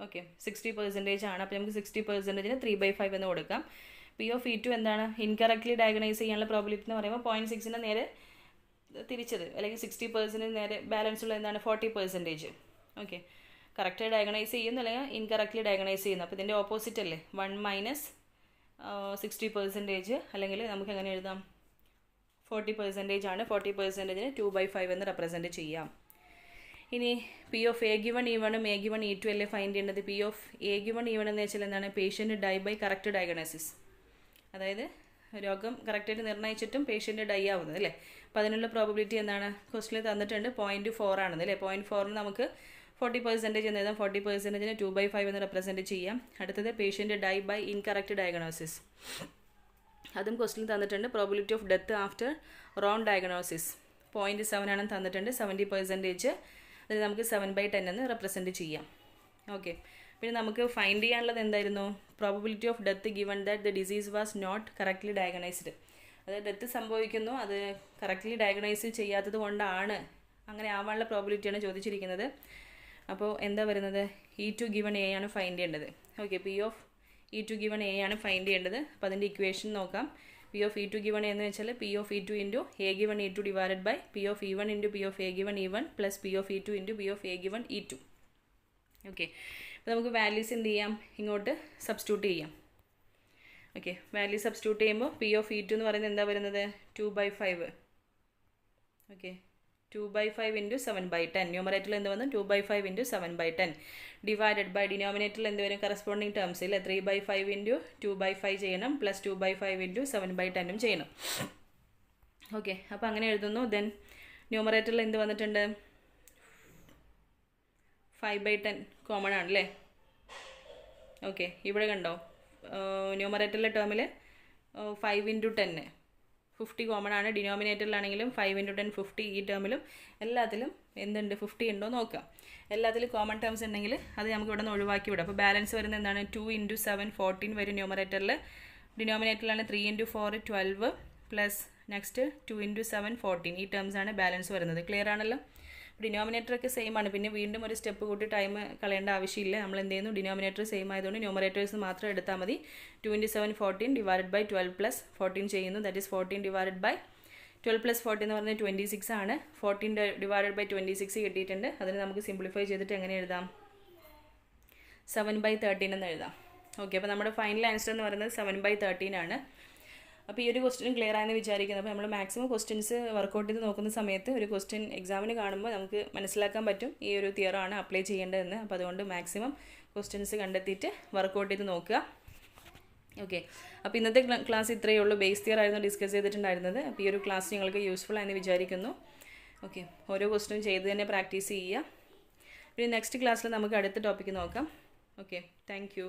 ഓക്കെ, 60% ആണ്. അപ്പോൾ നമുക്ക് 60%ന് 3/5 എന്ന് കൊടുക്കാം. P of E2 എന്താണ്? ഇൻകറക്റ്റ്ലി ഡയഗ്നൈസ് ചെയ്യാനുള്ള പ്രോബിലിറ്റി എന്ന് പറയുമ്പോൾ 0.6ന് നേരെ തിരിച്ചത്, അല്ലെങ്കിൽ 60% നേരെ ബാലൻസ് ഉള്ള എന്താണ്? 40%. ഓക്കെ, കറക്റ്റായി ഡയഗ്നൈസ് ചെയ്യുന്നു അല്ലെങ്കിൽ ഇൻകറക്റ്റ്ലി ഡയഗ്നൈസ് ചെയ്യുന്നു. അപ്പോൾ ഇതിൻ്റെ ഓപ്പോസിറ്റ് അല്ലേ? 1 - 60%, അല്ലെങ്കിൽ നമുക്ക് എങ്ങനെ എഴുതാം? 40% ആണ്. 40%ന് 2/5 എന്ന് റെപ്രസെൻറ്റ് ചെയ്യാം. ഇനി P of A given E1ഉം A given E2 അല്ലേ ഫൈൻഡ് ചെയ്യേണ്ടത്? P of A given E1 എന്ന് വെച്ചാൽ എന്താണ്? Patient die by correct diagnosis. അതായത് രോഗം കറക്റ്റായിട്ട് നിർണ്ണയിച്ചിട്ടും പേഷ്യൻറ്റ് ഡൈ ആവുന്നത് അല്ലേ? അപ്പോൾ അതിനുള്ള പ്രോബിലിറ്റി എന്താണ്? ക്വസ്റ്റിൽ തന്നിട്ടുണ്ട് 0.4 ആണെന്ന് അല്ലേ? 0.4ന് നമുക്ക് 40% എന്ന് എഴുതാം. 40%ന് 2/5 എന്ന് റെപ്രസെൻറ്റ് ചെയ്യാം. അടുത്തത് patient die by incorrect diagnosis. അതും ക്വസ്റ്റിൽ തന്നിട്ടുണ്ട്. Probability of death after wrong diagnosis 0.7 ആണെന്ന് തന്നിട്ടുണ്ട്. 70%. അത് നമുക്ക് 7/10 എന്ന് റെപ്രസെൻറ്റ് ചെയ്യാം. ഓക്കെ, പിന്നെ നമുക്ക് ഫൈൻഡ് ചെയ്യാനുള്ളത് എന്തായിരുന്നു? Probability of death given that the disease was not correctly diagnosed. അതായത് ഡെത്ത് സംഭവിക്കുന്നു, അത് കറക്റ്റ്ലി ഡയഗ്നൈസ് ചെയ്യാത്തത് കൊണ്ടാണ്, അങ്ങനെ ആവാനുള്ള പ്രോബിലിറ്റിയാണ് ചോദിച്ചിരിക്കുന്നത്. അപ്പോൾ എന്താ വരുന്നത്? E2 ഗിവൺ A ആണ് ഫൈൻഡ് ചെയ്യേണ്ടത്. Okay, P of E2 given A ആണ് ഫൈൻഡ് ചെയ്യേണ്ടത്. അപ്പോൾ അതിൻ്റെ ഇക്വേഷൻ നോക്കാം. P of E2 given A എന്ന് വെച്ചാൽ P of E2 into A given E2 divided by P of E1 into P of A given E1 plus P of E2 into P of A given E2. Okay, അപ്പോൾ നമുക്ക് values എന്ത് ചെയ്യാം? ഇങ്ങോട്ട് substitute ചെയ്യാം. Okay, value substitute ചെയ്യുമ്പോൾ P of E2 എന്ന് പറയുന്നത് എന്താ വരുന്നത്? 2/5. Okay, 2/5 into 7/10. ന്യൂമറേറ്ററിൽ എന്ത് വന്നു? 2/5 into 7/10 ഡിവൈഡഡ് ബൈ ഡിനോമിനേറ്ററിൽ എന്ത് വരും? കറസ്പോണ്ടിങ് ടേംസിൽ 3/5 into 2/5 ചെയ്യണം, പ്ലസ് 2/5 into 7/10 ചെയ്യണം. ഓക്കെ, അപ്പോൾ അങ്ങനെ എഴുതുന്നു. ദെൻ ന്യൂമറേറ്ററിൽ എന്ത് വന്നിട്ടുണ്ട്? 5/10 കോമൺ ആണല്ലേ? ഓക്കെ, ഇവിടെ കണ്ടോ? ന്യൂമറേറ്ററിലെ ടേമിൽ 5 into 10 50 കോമൺ ആണ്. ഡിനോമിനേറ്ററിലാണെങ്കിലും 5 into 10 50. ഈ ടേമിലും എല്ലാത്തിലും എന്തുണ്ട്? 50 ഉണ്ടോ നോക്കാം. എല്ലാത്തിലും കോമൺ ടേംസ് ഉണ്ടെങ്കിൽ അത് നമുക്ക് ഇവിടെ നിന്ന് ഒഴിവാക്കി വിടാം. അപ്പോൾ ബാലൻസ് വരുന്നത് എന്താണ്? 2 into 7 14 വരും ന്യൂമറേറ്ററിൽ. ഡിനോമിനേറ്ററിലാണ് 3 into 4 12 പ്ലസ് നെക്സ്റ്റ് 2 into 7 14. ഈ ടേംസ് ആണ് ബാലൻസ് വരുന്നത്. ക്ലിയർ ആണല്ലോ? ഡിനോമിനേറ്ററൊക്കെ സെയിം ആണ്. പിന്നെ വീണ്ടും ഒരു സ്റ്റെപ്പ് കൂട്ടി ടൈം കളയേണ്ട ആവശ്യമില്ല. നമ്മൾ എന്ത് ചെയ്യുന്നു? ഡിനോമിനേറ്റർ സെയിം ആയതുകൊണ്ട് ന്യൂമറേറ്റേഴ്സ് മാത്രം എടുത്താൽ മതി. 2 into 7 14 ഡിവൈഡഡ് ബൈ 12 പ്ലസ് 14 ചെയ്യുന്നു. That is 14 divided by 12 plus 14 എന്ന് പറഞ്ഞാൽ 26 ആണ്. 14 ഡിവൈഡഡ് ബൈ 26 കിട്ടിയിട്ടുണ്ട്. അതിന് നമുക്ക് സിംപ്ലിഫൈ ചെയ്തിട്ട് എങ്ങനെ എഴുതാം? 7/13 എന്ന് എഴുതാം. ഓക്കെ, അപ്പോൾ നമ്മുടെ ഫൈനൽ ആൻസർ എന്ന് പറയുന്നത് 7/13 ആണ്. അപ്പോൾ ഈ ഒരു ക്വസ്റ്റ്യൻ ക്ലിയർ ആയെന്ന് വിചാരിക്കുന്നത്. അപ്പോൾ നമ്മൾ മാക്സിമം ക്വസ്റ്റ്യൻസ് വർക്കൗട്ട് ചെയ്ത് നോക്കുന്ന സമയത്ത് ഒരു ക്വസ്റ്റ്യൻ എക്സാമിന് കാണുമ്പോൾ നമുക്ക് മനസ്സിലാക്കാൻ പറ്റും ഈ ഒരു തിയറം ആണ് അപ്ലൈ ചെയ്യേണ്ടതെന്ന്. അപ്പോൾ അതുകൊണ്ട് മാക്സിമം ക്വസ്റ്റ്യൻസ് കണ്ടെത്തിയിട്ട് വർക്കൗട്ട് ചെയ്ത് നോക്കുക. ഓക്കെ, അപ്പോൾ ഇന്നത്തെ ക്ലാസ് ഇത്രയേ ഉള്ളൂ. ബേസ് തിയർ ആയിരുന്നു ഡിസ്കസ് ചെയ്തിട്ടുണ്ടായിരുന്നത്. അപ്പോൾ ഈ ഒരു ക്ലാസ് നിങ്ങൾക്ക് യൂസ്ഫുൾ ആയെന്ന് വിചാരിക്കുന്നു. ഓക്കെ, ഓരോ ക്വസ്റ്റ്യൻ ചെയ്ത് തന്നെ പ്രാക്ടീസ് ചെയ്യുക. പിന്നെ നെക്സ്റ്റ് ക്ലാസ്സിൽ നമുക്ക് അടുത്ത ടോപ്പിക്ക് നോക്കാം. Okay, thank you.